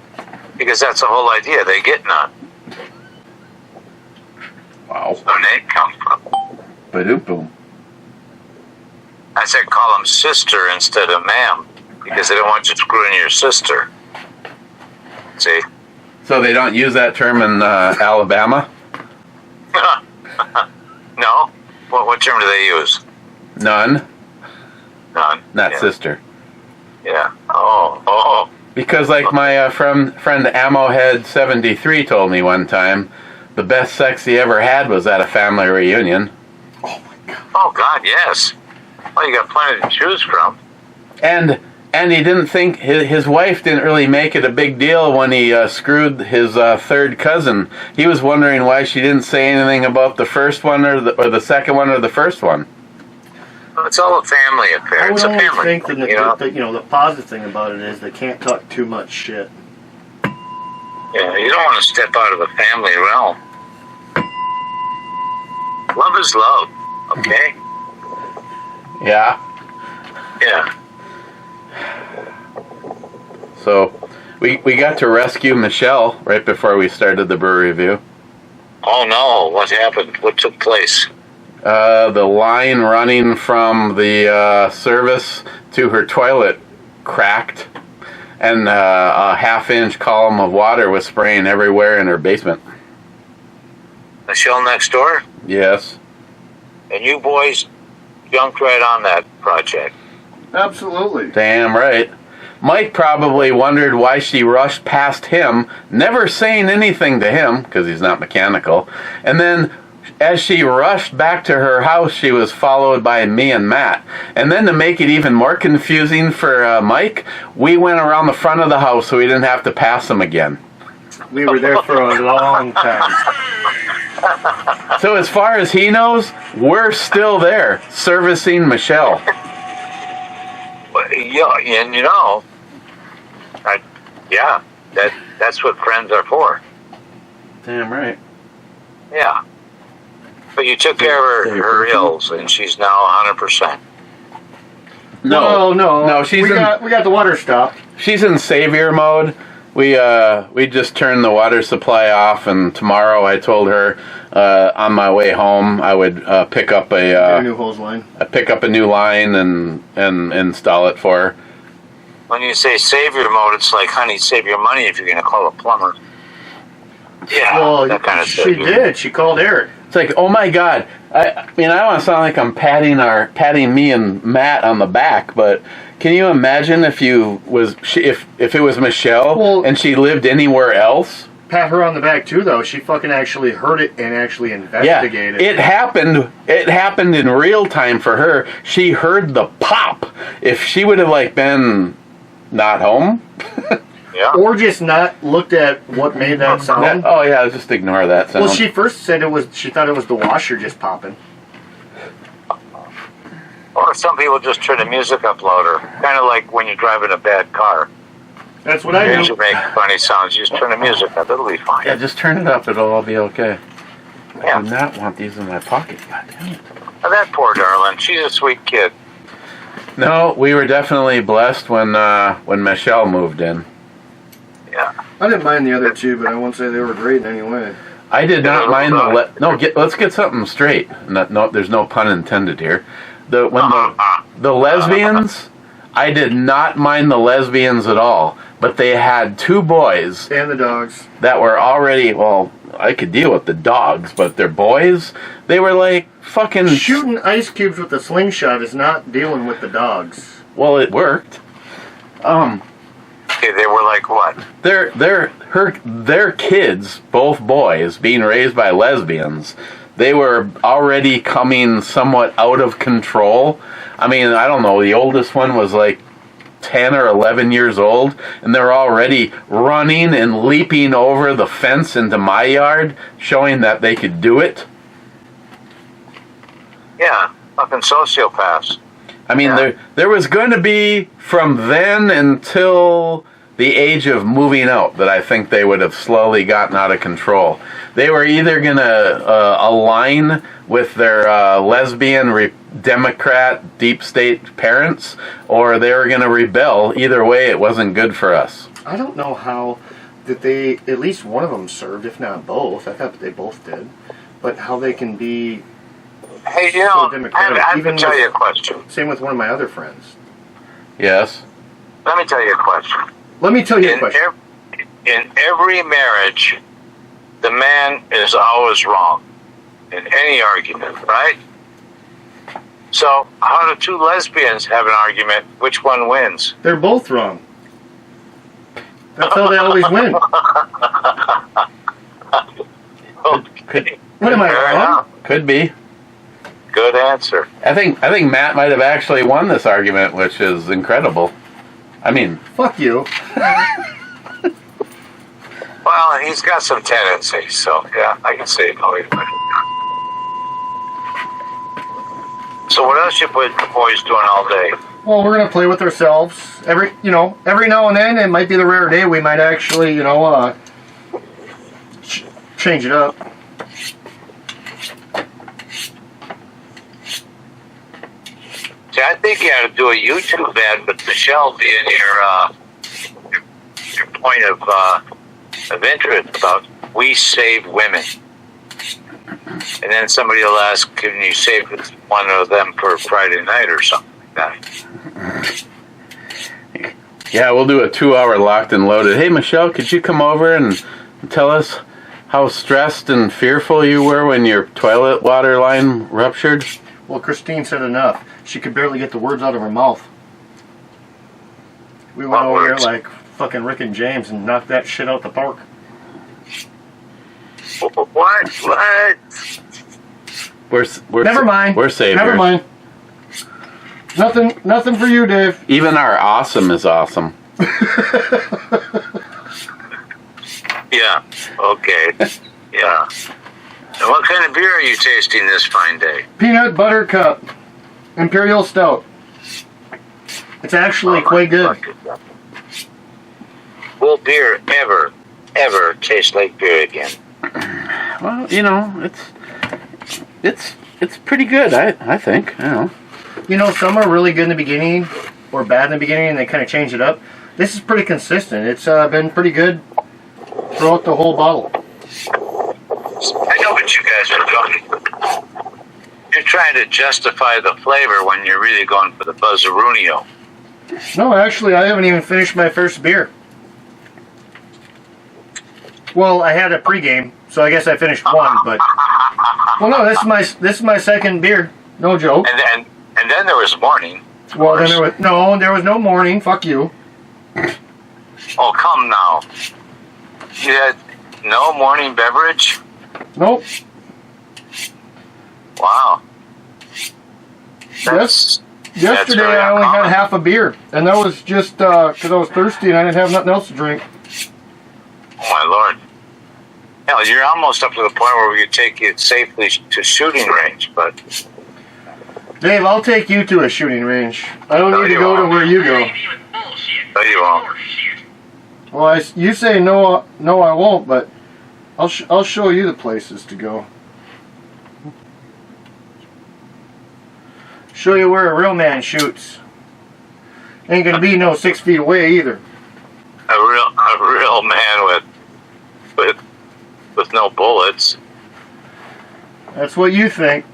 Because that's the whole idea. They get none. Wow. Where they come from. Ba-doom-boom. I said call them sister instead of ma'am. Because they don't want you screwing your sister. See? So they don't use that term in Alabama? No? What term do they use? None. None. Not Yeah. sister. Yeah. Oh. Because like my friend Ammohead73 told me one time, the best sex he ever had was at a family reunion. Oh, God, yes. Well, you got plenty to choose from. And he didn't think, his wife didn't really make it a big deal when he screwed his third cousin. He was wondering why she didn't say anything about the first one or the second one or the first one. It's all a family affair. I would It's a only family. think that you know? the positive thing about it is they can't talk too much shit. Yeah, you don't want to step out of the family realm. Love is love, okay? Yeah. Yeah. So we got to rescue Michelle right before we started the brew review. Oh, no. What happened? What took place? The line running from the service to her toilet cracked, and a half-inch column of water was spraying everywhere in her basement. Michelle next door? Yes. And you boys jumped right on that project. Absolutely. Damn right. Mike probably wondered why she rushed past him, never saying anything to him, because he's not mechanical. And then, as she rushed back to her house, she was followed by me and Matt. And then to make it even more confusing for Mike, we went around the front of the house so we didn't have to pass him again. We were there for a long time. So as far as he knows, we're still there, servicing Michelle. Yeah, and you know, that's what friends are for. Damn right. Yeah. But you took care of her ills, and she's now 100%. No, she's we got the water stopped. She's in savior mode. We just turned the water supply off, and tomorrow I told her on my way home I would pick up a new hose line. Pick up a new line and install it for her. When you say savior mode, it's like, honey, save your money if you're going to call a plumber. Yeah, Well, that kind of she savior. did. She called Eric. It's like, oh my God! I mean, I don't want to sound like I'm patting me and Matt on the back, but can you imagine if if it was Michelle and she lived anywhere else? Pat her on the back too, though. She fucking actually heard it and actually investigated. Yeah, it happened. It happened in real time for her. She heard the pop. If she would have been not home. Yeah. Or just not looked at what made that sound. Oh yeah, just ignore that sound. Well, she first said she thought it was the washer just popping. Or some people just turn the music up louder. Kind of like when you're driving a bad car. That's what I You do. make funny sounds. You just turn the music up. It'll be fine. Yeah, just turn it up. It'll all be okay. Yeah. I do not want these in my pocket. God damn it. Now, that poor darling. She's a sweet kid. No, we were definitely blessed when Michelle moved in. Yeah. I didn't mind the other two, but I won't say they were great anyway. I did not mind let's get something straight. There's no pun intended here. The lesbians, I did not mind the lesbians at all, but they had two boys And the dogs. that were already, well, I could deal with the dogs, but their boys, they were like fucking Shooting ice cubes with a slingshot is not dealing with the dogs. Well, it worked. Okay, they were like what? Their kids, both boys, being raised by lesbians, they were already coming somewhat out of control. I mean, I don't know, the oldest one was like 10 or 11 years old, and they're already running and leaping over the fence into my yard, showing that they could do it. Yeah, fucking sociopaths. I mean, there was going to be, from then until the age of moving out, that I think they would have slowly gotten out of control. They were either going to align with their lesbian Democrat deep state parents, or they were going to rebel. Either way, it wasn't good for us. I don't know how that they, at least one of them served, if not both. I thought they both did. But how they can be Hey, so democratic. I have even to tell with, you a question. Same with one of my other friends. Yes. Let me tell you a question. Let me tell you a question. In every marriage, the man is always wrong in any argument, right? So how do two lesbians have an argument? Which one wins? They're both wrong. That's how they always win. Okay. What am I Fair wrong? enough. Could be. Good answer. I think Matt might have actually won this argument, which is incredible. I mean, Fuck you. Well, he's got some tendencies, so yeah, I can say no. So what else you boys doing all day? Well, we're gonna play with ourselves. Every now and then, it might be the rare day we might actually, change it up. See, I think you ought to do a YouTube ad with Michelle being your point of interest about we save women. And then somebody will ask, can you save one of them for Friday night or something like that? yeah, we'll do a 2-hour locked and loaded. Hey, Michelle, could you come over and tell us how stressed and fearful you were when your toilet water line ruptured? Well, Christine said enough. She could barely get the words out of her mouth. We went What over words? there like fucking Rick and James and knocked that shit out the park. What? We're Never mind. We're saviors. Never mind. Nothing for you, Dave. Even our awesome is awesome. Yeah. Okay. Yeah. And what kind of beer are you tasting this fine day? Peanut butter cup. Imperial Stout. It's actually quite good. Will beer ever taste like beer again? Well, it's pretty good. I think. Some are really good in the beginning or bad in the beginning, and they kind of change it up. This is pretty consistent. It's been pretty good throughout the whole bottle. I know what you guys are doing. You're trying to justify the flavor when you're really going for the buzzarunio. No, actually, I haven't even finished my first beer. Well, I had a pregame, so I guess I finished one. But no, this is my second beer. No joke. And then there was morning. Well, then there was no morning. Fuck you. Oh, come now. You had no morning beverage? Nope. Wow. Yesterday very I only had uncommon. half a beer, and that was just because I was thirsty and I didn't have nothing else to drink. Oh, my Lord. Hell, you're almost up to the point where we could take you safely to shooting range, but... Dave, I'll take you to a shooting range. I don't No, need to you go to won't. where you go. No, you won't. Well, you say no, I won't, but I'll show you the places to go. Show you where a real man shoots. Ain't gonna be no 6 feet away either. A real man with no bullets. That's what you think.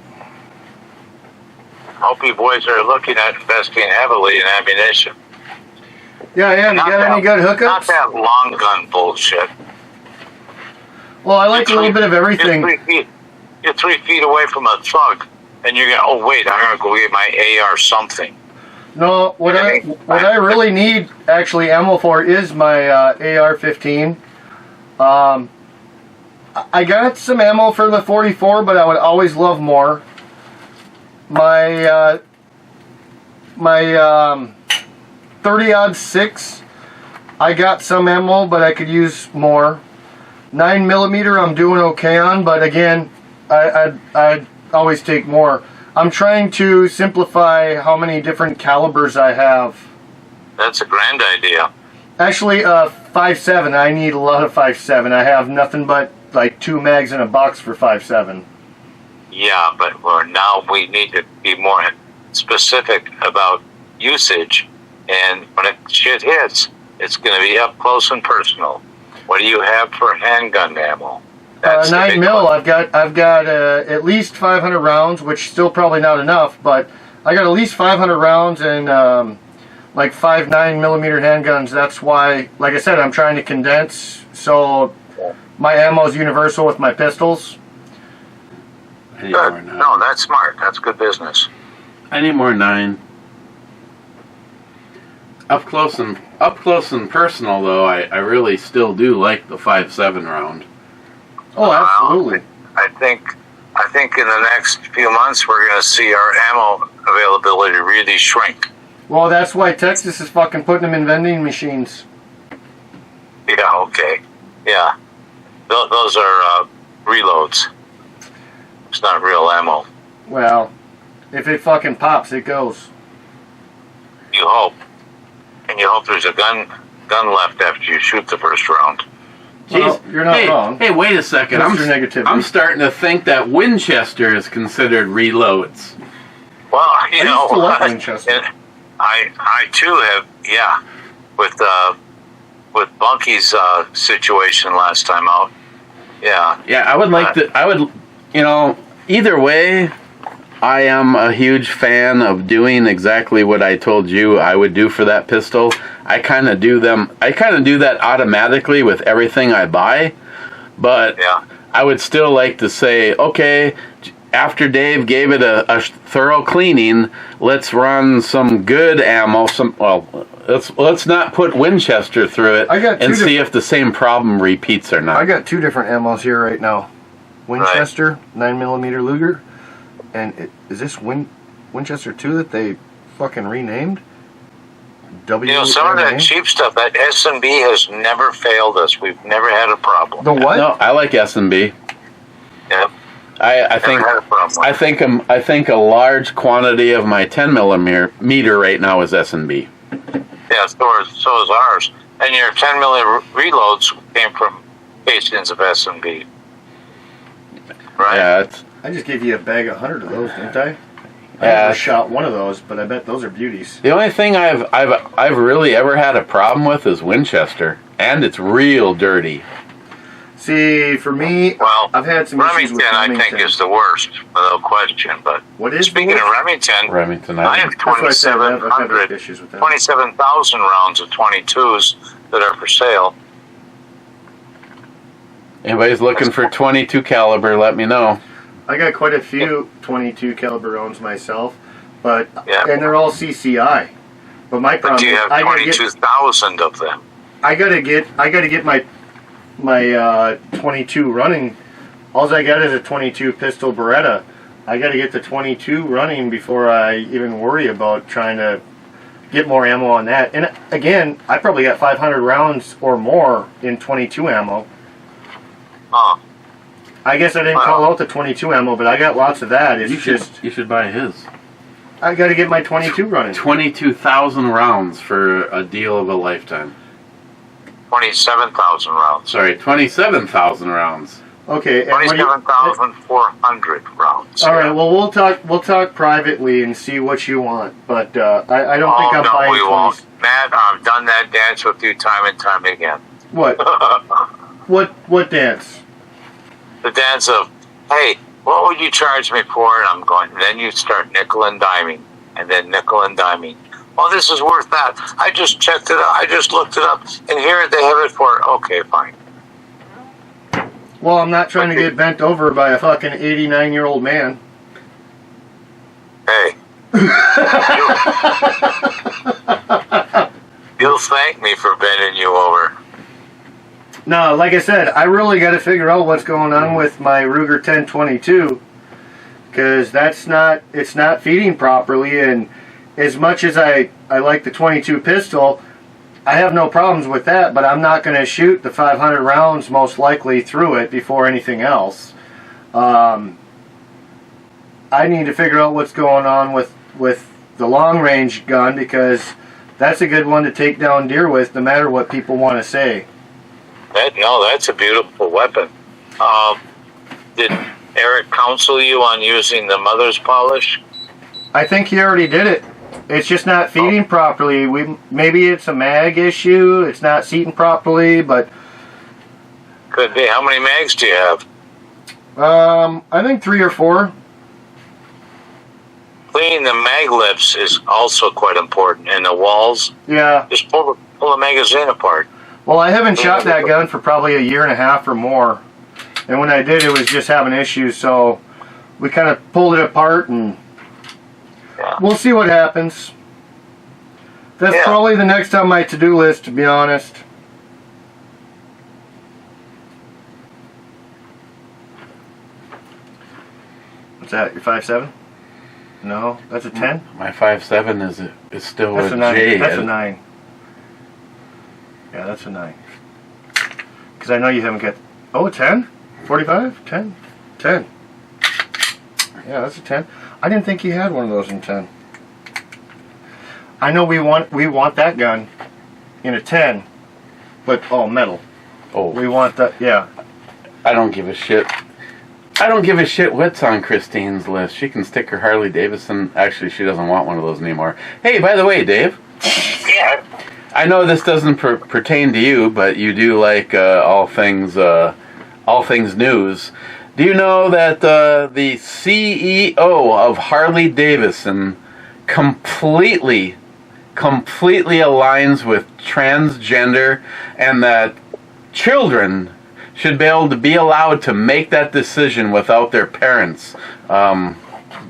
Hope you boys are looking at investing heavily in ammunition. Yeah, you Not got any good Not hookups? that long gun bullshit. Well, I like a little bit of everything. You're 3 feet away from a thug, and you're going, oh wait, I'm going to go get my AR something. No, what I really need actually ammo for is my AR-15. I got some ammo for the 44, but I would always love more. My 30-06, I got some ammo, but I could use more. 9mm I'm doing okay on, but again, I'd always take more. I'm trying to simplify how many different calibers I have. That's a grand idea. Actually, 5.7. I need a lot of 5.7. I have nothing but like 2 mags in a box for 5.7. Yeah, but now we need to be more specific about usage, and when shit hits, it's going to be up close and personal. What do you have for handgun ammo? That's the 9 big mil. one. I've got at least 500 rounds, which still probably not enough, but I got at least 500 rounds and like 5 9mm handguns. That's why, like I said, I'm trying to condense so my ammo is universal with my pistols. I need Good. more 9. No, that's smart. That's good business. I need more 9. Up close and personal, though, I really still do like the 5.7 round. Oh, absolutely. I think in the next few months we're going to see our ammo availability really shrink. Well, that's why Texas is fucking putting them in vending machines. Yeah. Okay. Yeah. Those are reloads. It's not real ammo. Well, if it fucking pops, it goes. You hope. And you hope there's a gun left after you shoot the first round. Well, you're not wrong. Hey, wait a second. Mr. Negativity. I'm starting to think that Winchester is considered reloads. Well, you I know, used to like Winchester. and I too have, yeah, with Bunky's situation last time out. Yeah. Yeah, I would like to. I would, either way, I am a huge fan of doing exactly what I told you I would do for that pistol. I kind of do that automatically with everything I buy, but Yeah. I would still like to say, okay, after Dave gave it a thorough cleaning, let's run some good ammo. Let's not put Winchester through it I got and two see if the same problem repeats or not. I got 2 different ammos here right now. Winchester, 9mm Luger, and is this Winchester 2 that they fucking renamed? You know, some of that cheap stuff, that S&B has never failed us. We've never had a problem. The what? No, I like S&B. Yeah. I think Never had a problem. I think a large quantity of my 10mm right now is S&B. Yeah, so is ours. And your 10mm reloads came from casings of S&B. Right? Yeah, I just gave you a bag of 100 of those, didn't I? I Yeah. never shot one of those, but I bet those are beauties. the only thing I've really ever had a problem with is Winchester, and it's real dirty. See, for me, Well, I've had some issues Remington, with I Remington. think, is the worst, without question. But What is the speaking of worst? Remington, Remington, I have That's what I said. I've had 2,700, issues with that. 27,000 rounds of 22s that are for sale. anybody's looking for 22 caliber, let me know. I got quite a few 22 caliber rounds myself, but Yeah. and they're all CCI. But my But problem do you is have I gotta get 22,000 of them? I gotta get my 22 running. All I got is a 22 pistol Beretta. I gotta get the 22 running before I even worry about trying to get more ammo on that. And again, I probably got 500 rounds or more in 22 ammo. Huh. I guess I didn't call out the 22 ammo, but I got lots of that. It's You should buy his. I gotta get my 22 running. 22,000 rounds for a deal of a lifetime. 27,000 rounds. Sorry, 27,000 rounds. Okay. and when you- 27,400 rounds. All right. Well, we'll talk privately and see what you want. But I don't think I'm no, buying we 20. won't. Matt, I've done that dance with you time and time again. What? What dance? The dance of, hey, what would you charge me for? And I'm going, and then you start nickel and diming, and then nickel and diming. Well, this is worth that. I just checked it out. I just looked it up, and here they have it for, okay, fine. Well, I'm not trying to get bent over by a fucking 89-year-old man. Hey. You'll thank me for bending you over. No, like I said, I really got to figure out what's going on with my Ruger 1022, because it's not feeding properly. And as much as I like the 22 pistol, I have no problems with that, but I'm not going to shoot the 500 rounds most likely through it before anything else. I need to figure out what's going on with the long range gun, because that's a good one to take down deer with, no matter what people want to say. That's a beautiful weapon. Did Eric counsel you on using the mother's polish? I think he already did it. It's just not feeding properly. Maybe it's a mag issue. It's not seating properly, but Could be. How many mags do you have? I think 3 or 4. Cleaning the mag lips is also quite important, and the walls. Yeah. Just pull the magazine apart. Well, I haven't shot that gun for probably a year and a half or more. And when I did, it was just having issues, so we kind of pulled it apart, and we'll see what happens. That's probably the next on my to-do list, to be honest. What's that, your 5.7? No, that's a 10? My 5.7 is still That's a a 9. J. That's a 9. Yeah, that's a 9. Because I know you haven't got... Oh, 10? 45? 10? 10. Yeah, that's a 10. I didn't think you had one of those in 10. I know we want that gun in a 10, but all metal. Oh, We want that, yeah. I don't give a shit. I don't give a shit what's on Christine's list. She can stick her Harley Davidson. Actually, she doesn't want one of those anymore. Hey, by the way, Dave. Yeah. I know this doesn't pertain to you, but you do like all things news. Do you know that the CEO of Harley Davidson completely aligns with transgender, and that children should be able to be allowed to make that decision without their parents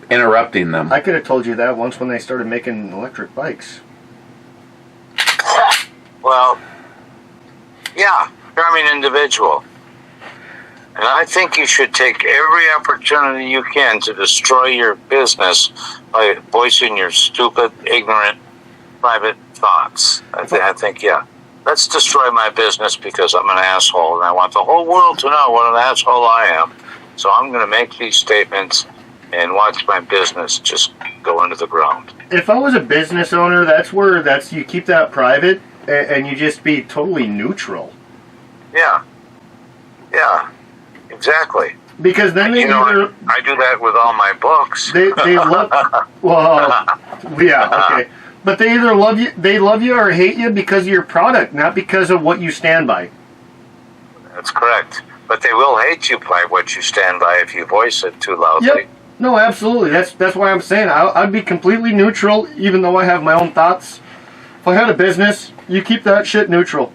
interrupting them? I could have told you that once when they started making electric bikes. Well, yeah, charming individual. And I think you should take every opportunity you can to destroy your business by voicing your stupid, ignorant, private thoughts. I think, yeah. Let's destroy my business because I'm an asshole and I want the whole world to know what an asshole I am. So I'm going to make these statements and watch my business just go into the ground. If I was a business owner, that's you keep that private and you just be totally neutral. Yeah. Yeah. Exactly. Because then they I do that with all my books. They love. Well, yeah, okay. But they either love you or hate you because of your product, not because of what you stand by. That's correct. But they will hate you by what you stand by if you voice it too loudly. Yep. No, absolutely. That's why I'm saying I'd be completely neutral, even though I have my own thoughts. If I had a business, you keep that shit neutral.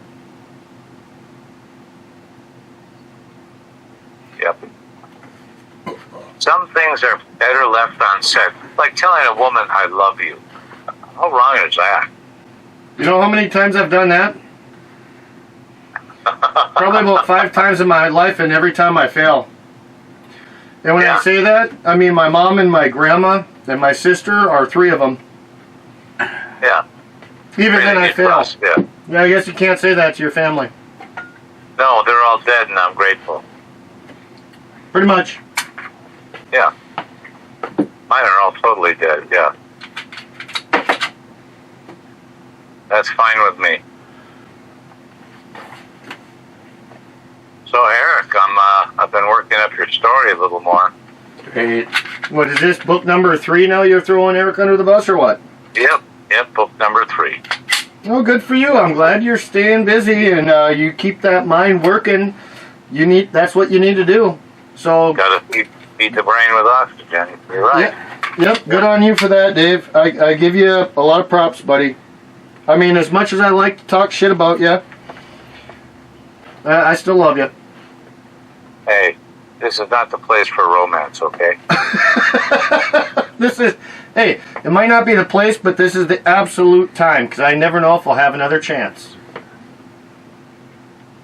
Yep. Some things are better left unsaid. Like telling a woman, I love you. How wrong is that? You know how many times I've done that? Probably about 5 times in my life, and every time I fail. And when I say that, I mean my mom and my grandma and my sister are 3 of them. Yeah. Even then I fail. Yeah. Yeah, I guess you can't say that to your family. No, they're all dead and I'm grateful. Pretty much. Yeah. Mine are all totally dead, yeah. That's fine with me. So Eric, I've been working up your story a little more. Great. What is this, book number 3 now you're throwing Eric under the bus or what? Yep, book number 3. Oh, good for you. I'm glad you're staying busy and you keep that mind working. That's what you need to do. So Gotta feed the brain with oxygen. You're right. Yep, good on you for that, Dave. I give you a lot of props, buddy. I mean, as much as I like to talk shit about you, I still love you. Hey, this is not the place for romance, okay? Hey, it might not be the place, but this is the absolute time, because I never know if I'll have another chance.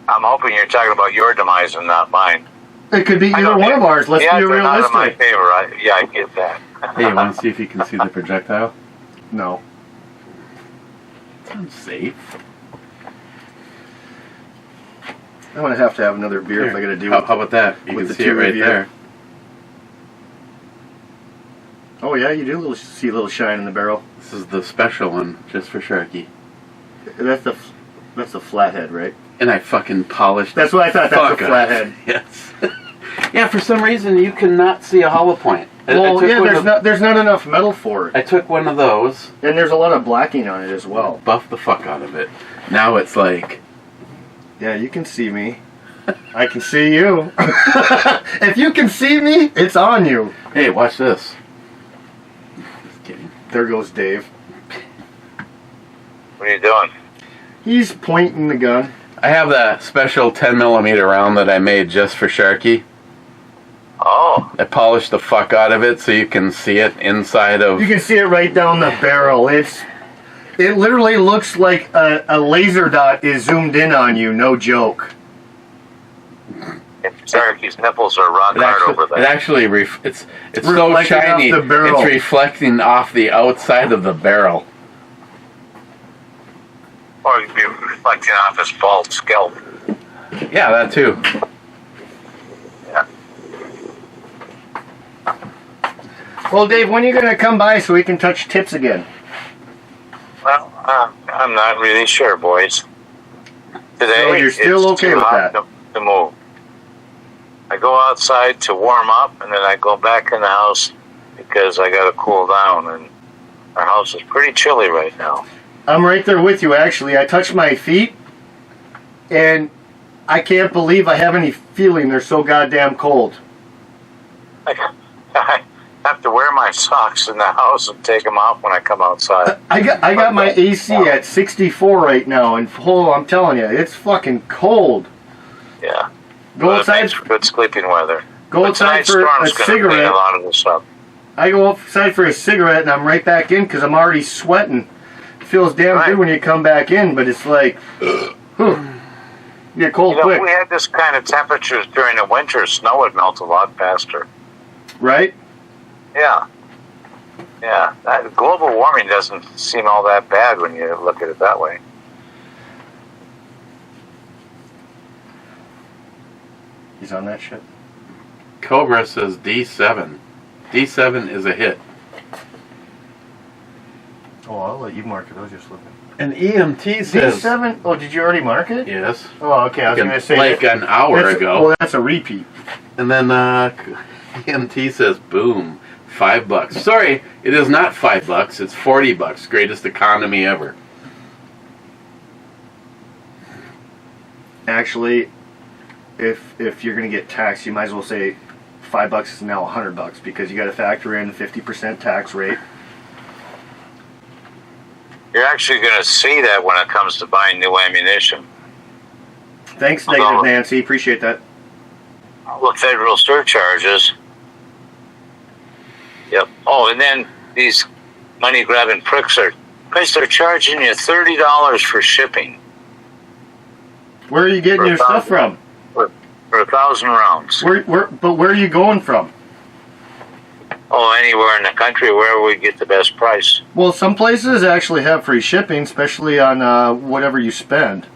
I'm hoping you're talking about your demise and not mine. It could be either one of ours. Let's be realistic. Not in my favor. I get that. Hey, you want to see if you can see the projectile? No. Sounds safe. I'm going to have another beer if I got to do How it. about that? You can see it right there. Oh yeah, you do see a little shine in the barrel. This is the special one, just for Sharky. That's the flathead, right? And I fucking polished. That's what I thought. That's Fuck a flathead. Yes. Yeah, for some reason you cannot see a hollow point. Well, yeah, there's not enough metal for it. I took one of those. And there's a lot of blacking on it as well. Buffed the fuck out of it. Now it's like... Yeah, you can see me. I can see you. If you can see me, it's on you. Hey, watch this. Just kidding. There goes Dave. What are you doing? He's pointing the gun. I have that special 10mm round that I made just for Sharky. Oh. I polished the fuck out of it so you can see it inside of... You can see it right down the barrel. It literally looks like a laser dot is zoomed in on you. No joke. Syracuse nipples are rock hard over there. It actually, it's so Reflecting shiny, off the barrel. it's reflecting off the outside of the barrel. Or you'd be reflecting off his bald scalp. Yeah, that too. Yeah. Well, Dave, when are you going to come by so we can touch tips again? Well, I'm not really sure, boys. Today, So you're still it's okay too with hot that? to move. I go outside to warm up, and then I go back in the house because I got to cool down, and our house is pretty chilly right now. I'm right there with you, actually. I touched my feet, and I can't believe I have any feeling they're so goddamn cold. I have to wear my socks in the house and take them off when I come outside. I got my AC at 64 right now, and I'm telling you, it's fucking cold. Yeah. Go But it outside. makes for good sleeping weather. Go But outside tonight's for a storm's gonna clean cigarette. a lot of this up. I go outside for a cigarette, and I'm right back in because I'm already sweating. It feels damn Right. good when you come back in, but it's like, whew, you get cold You know, quick, if we had this kind of temperatures during the winter, snow would melt a lot faster. right? Yeah. Yeah. Global warming doesn't seem all that bad when you look at it that way. He's on that shit. Cobra says D7. D7 is a hit. Oh, I'll let you mark it. I was just looking. And EMT says... D7? Oh, did you already mark it? Yes. Oh, okay. I was going to say like an hour that's, ago. Well, that's a repeat. And then EMT says, boom, $5. Sorry, it is not $5. It's $40. Greatest economy ever. Actually, if you're going to get taxed, you might as well say $5 is now $100 because you got to factor in 50% tax rate. You're actually going to see that when it comes to buying new ammunition. Thanks, Negative Nancy. Appreciate that. All the federal surcharges. Yep. Oh, and then these money-grabbing pricks are charging you $30 for shipping. Where are you getting your stuff from? For 1,000 rounds. But where are you going from? Oh, anywhere in the country, wherever we get the best price. Well, some places actually have free shipping, especially on whatever you spend.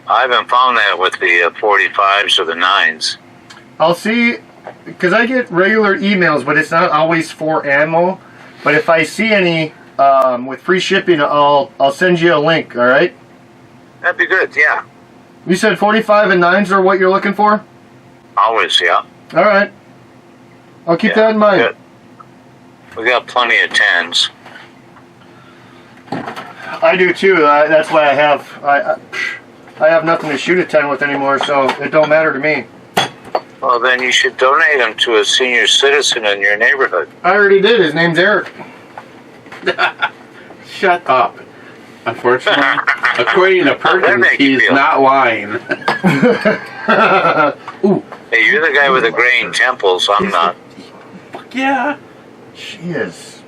I haven't found that with the 45s or the 9s. I'll see, because I get regular emails, but it's not always for ammo. But if I see any with free shipping, I'll send you a link. All right? That'd be good, yeah. You said 45 and 9s are what you're looking for? Always, yeah. All right. I'll keep that in mind. Good. We got plenty of 10s. I do too. That's why I have nothing to shoot a 10 with anymore, so it don't matter to me. Well, then you should donate them to a senior citizen in your neighborhood. I already did. His name's Eric. Shut up. Unfortunately, according to Perkins, he's not lying. Ooh. Hey, you're the guy with the graying temples. I'm not. Fuck yeah. She is.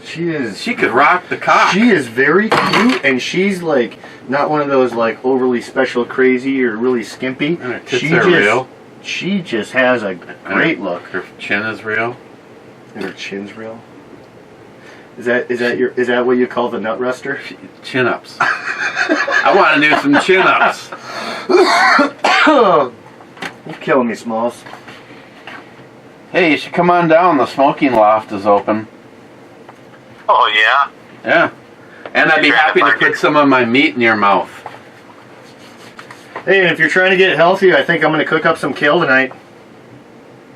She could rock the cock. She is very cute, and she's like not one of those like overly special crazy or really skimpy. And her tits are real. She just has a great look. Her chin is real. And her chin's real. Is that what you call the nut ruster? Chin ups. I want to do some chin ups. You're killing me, Smalls. Hey, you should come on down. The smoking loft is open. Oh, yeah? Yeah. And I'd be happy to put some of my meat in your mouth. Hey, and if you're trying to get healthy, I think I'm going to cook up some kale tonight.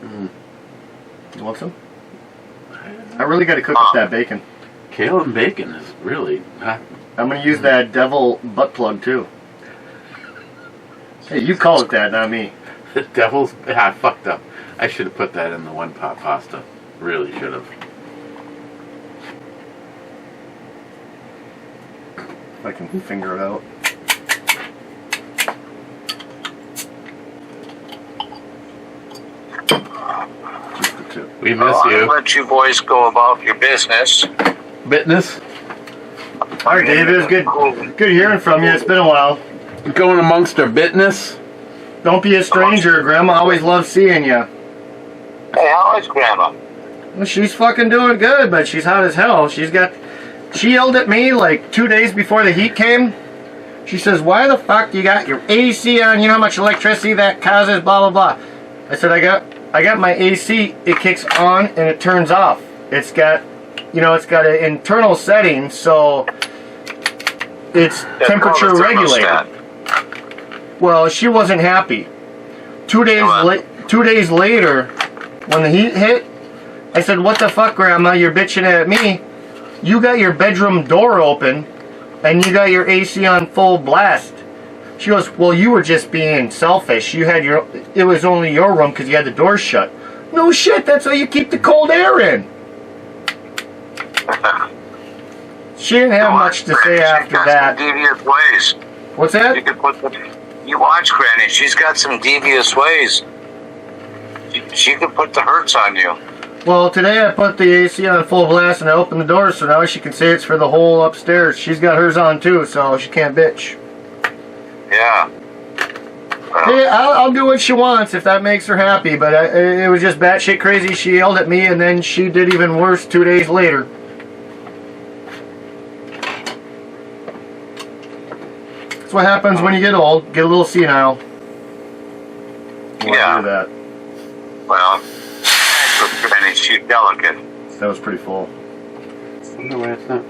You want some? I really got to cook up that bacon. Kale and bacon is really not... I'm going to use that devil butt plug too. Hey, you call it that, not me. The devil's... I fucked up. I should have put that in the one pot pasta. Really should have. If I can finger it out. Just the tip. We miss I'll you. let you boys go about your business. Business? All right, Dave, it was good hearing from you. It's been a while. Going amongst our business? Don't be a stranger. Grandma always loves seeing you. Hey, how is Grandma? Well, she's fucking doing good, but she's hot as hell. She yelled at me like 2 days before the heat came. She says, why the fuck you got your AC on? You know how much electricity that causes, blah, blah, blah. I said, I got my AC. It kicks on and it turns off. It's got an internal setting, so it's temperature regulated. Well, she wasn't happy. 2 days later, when the heat hit, I said, what the fuck, Grandma? You're bitching at me. You got your bedroom door open, and you got your AC on full blast. She goes, well, you were just being selfish. It was only your room because you had the door shut. No shit, that's how you keep the cold air in. She didn't have much to say after that. Some devious ways. What's that? You watch Granny. She's got some devious ways. She could put the hurts on you. Well, today I put the AC on full blast and I opened the door so now she can say it's for the whole upstairs. She's got hers on too, so she can't bitch. Yeah. Well, Hey, I'll do what she wants if that makes her happy, but it was just batshit crazy. She yelled at me and then she did even worse 2 days later. That's what happens when you get old. Get a little senile. Yeah. Do that. well, Granny, she's delicate. That was pretty full. I wonder why it's not.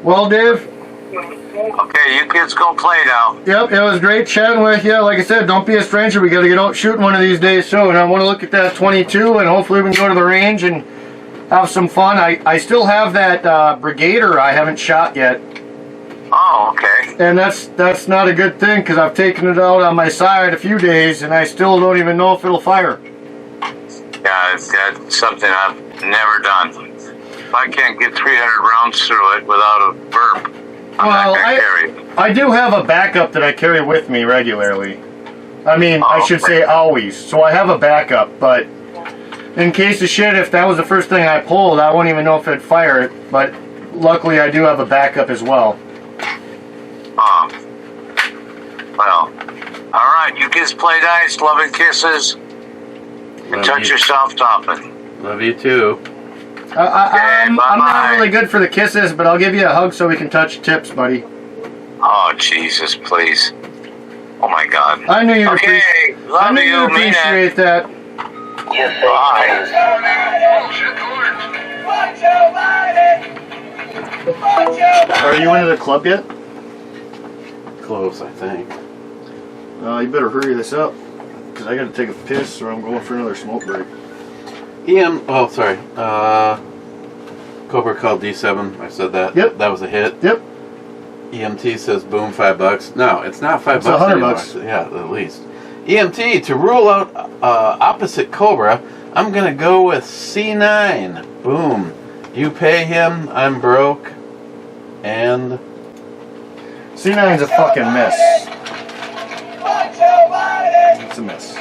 Well, Dave. Okay, you kids go play now. Yep, it was great chatting with you. Like I said, don't be a stranger. We got to get out shooting one of these days soon. I want to look at that 22, and hopefully we can go to the range and have some fun. I still have that Brigader I haven't shot yet. Oh, okay. And that's not a good thing because I've taken it out on my side a few days and I still don't even know if it'll fire. Yeah, that's something I've never done. If I can't get 300 rounds through it without a burp, I'm not going to carry it. I do have a backup that I carry with me regularly. I mean, I should say always. So I have a backup, but in case of shit, if that was the first thing I pulled, I wouldn't even know if it'd fire it. But luckily, I do have a backup as well. Well, all right, you kids play nice, love and kisses, and touch yourself topping. Love you too. I'm not really good for the kisses, but I'll give you a hug so we can touch tips, buddy. Oh, Jesus, please. Oh, my God. I knew you'd Okay, love you, mean it. appreciate that. You fake news. Are you into the club yet? Close, I think. You better hurry this up, because I got to take a piss or I'm going for another smoke break. Cobra called D7. I said that. Yep. That was a hit. Yep. EMT says boom, $5. No, it's not $5 It's $100 anymore. bucks. Yeah, at least. EMT, to rule out opposite Cobra, I'm gonna go with C9. Boom. You pay him, I'm broke. And C9's a fucking mess. It's a mess.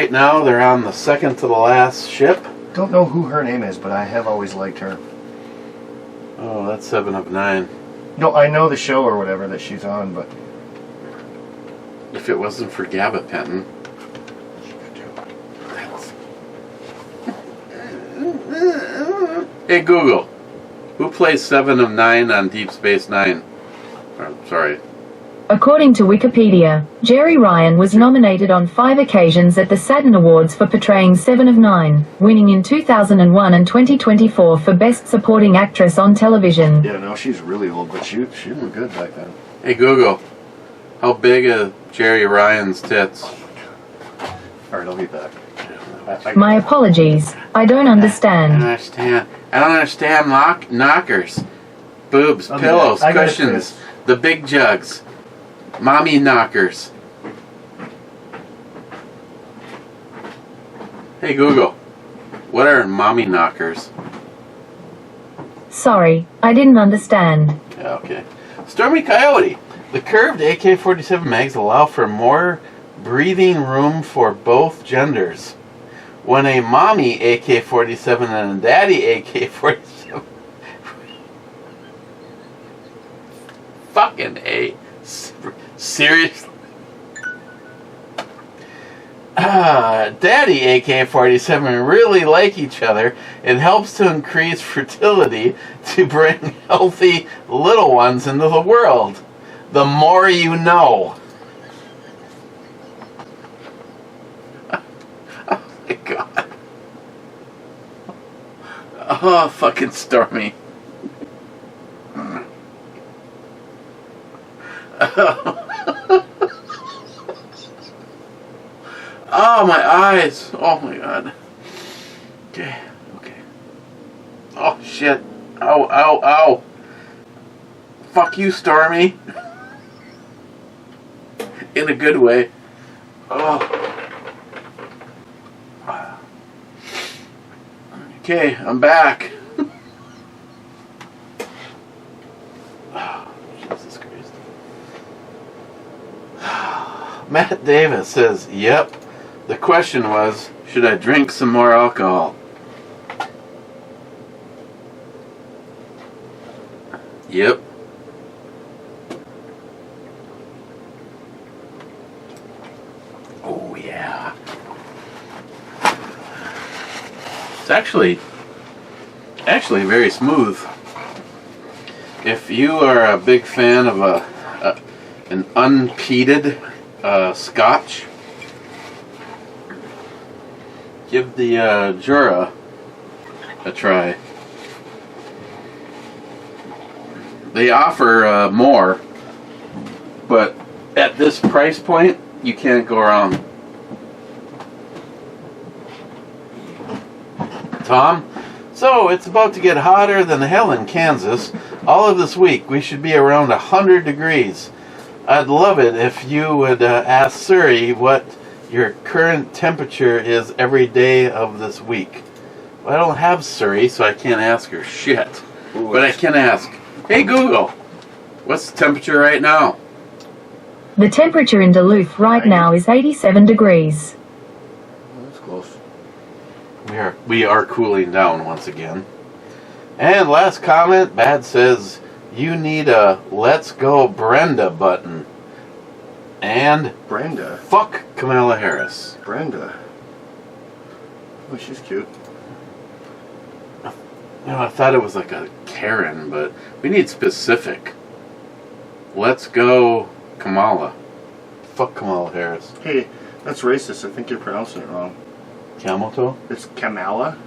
right now they're on the second to the last ship. Don't know who her name is, but I have always liked her. Oh, that's 7 of 9. No, I know the show or whatever that she's on, but If it wasn't for gabapentin. Hey Google, who plays 7 of 9 on Deep Space Nine? Or, sorry, According to Wikipedia, Jerry Ryan was nominated on 5 occasions at the Saturn Awards for portraying Seven of Nine, winning in 2001 and 2024 for Best Supporting Actress on Television. Yeah, no, she's really old, but she looked good back then. Hey Google, how big are Jerry Ryan's tits? Alright, I'll be back. My apologies, I don't I understand. don't understand knockers. Boobs, I'll be pillows, back. I got cushions, this. the big jugs. Mommy knockers. Hey Google, what are mommy knockers? Sorry, I didn't understand. Yeah, okay. Stormy Coyote. The curved AK-47 mags allow for more breathing room for both genders. When a mommy AK-47 and a daddy AK-47... Fucking A. Seriously? Daddy AK-47 really like each other. It helps to increase fertility to bring healthy little ones into the world. The more you know. Oh my god. Oh, fucking Stormy. Oh, my eyes. Oh, my God. Okay. Oh, shit. Ow, ow, ow. Fuck you, Stormy. In a good way. Oh. Okay, I'm back. Oh, Jesus Christ. Matt Davis says, yep. The question was, should I drink some more alcohol? Yep. Oh yeah. It's actually very smooth. If you are a big fan of an unpeated scotch, give the Jura a try. They offer more, but at this price point, you can't go wrong. Tom? So, it's about to get hotter than hell in Kansas. All of this week, we should be around 100 degrees. I'd love it if you would ask Surrey what your current temperature is every day of this week. Well, I don't have Surrey, so I can't ask her shit. Ooh, But I can ask, hey Google, what's the temperature right now? The temperature in Duluth right now is 87 degrees. That's close. We are cooling down once again. And last comment, Bad says, you need a Let's Go Brenda button. And Brenda. fuck Kamala Harris. Brenda. Oh, she's cute. You know, I thought it was like a Karen, but we need specific. Let's go Kamala. Fuck Kamala Harris. Hey, that's racist. I think you're pronouncing it wrong. Camel toe? It's Kamala?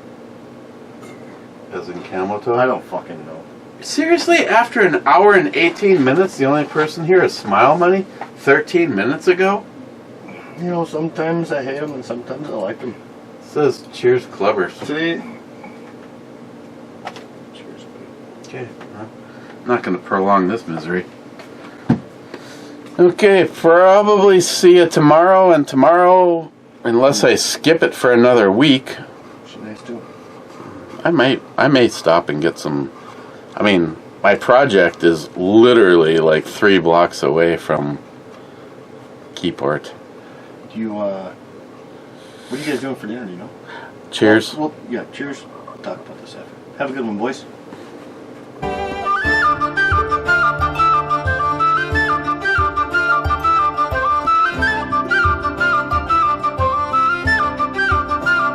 As in camel toe? I don't fucking know. Seriously? After an hour and 18 minutes, the only person here is Smile Money? 13 minutes ago? You know, sometimes I hate them and sometimes I like them. It says cheers clubbers. See? Cheers. Okay. Well, I'm not going to prolong this misery. Okay, probably see you tomorrow, and tomorrow, unless I skip it for another week, She's nice too. I may stop and get some. I mean, my project is literally like 3 blocks away from Keyport. Do you, what are you guys doing for dinner, do you know? Cheers. Well, yeah, cheers. We'll talk about this after. Have a good one, boys.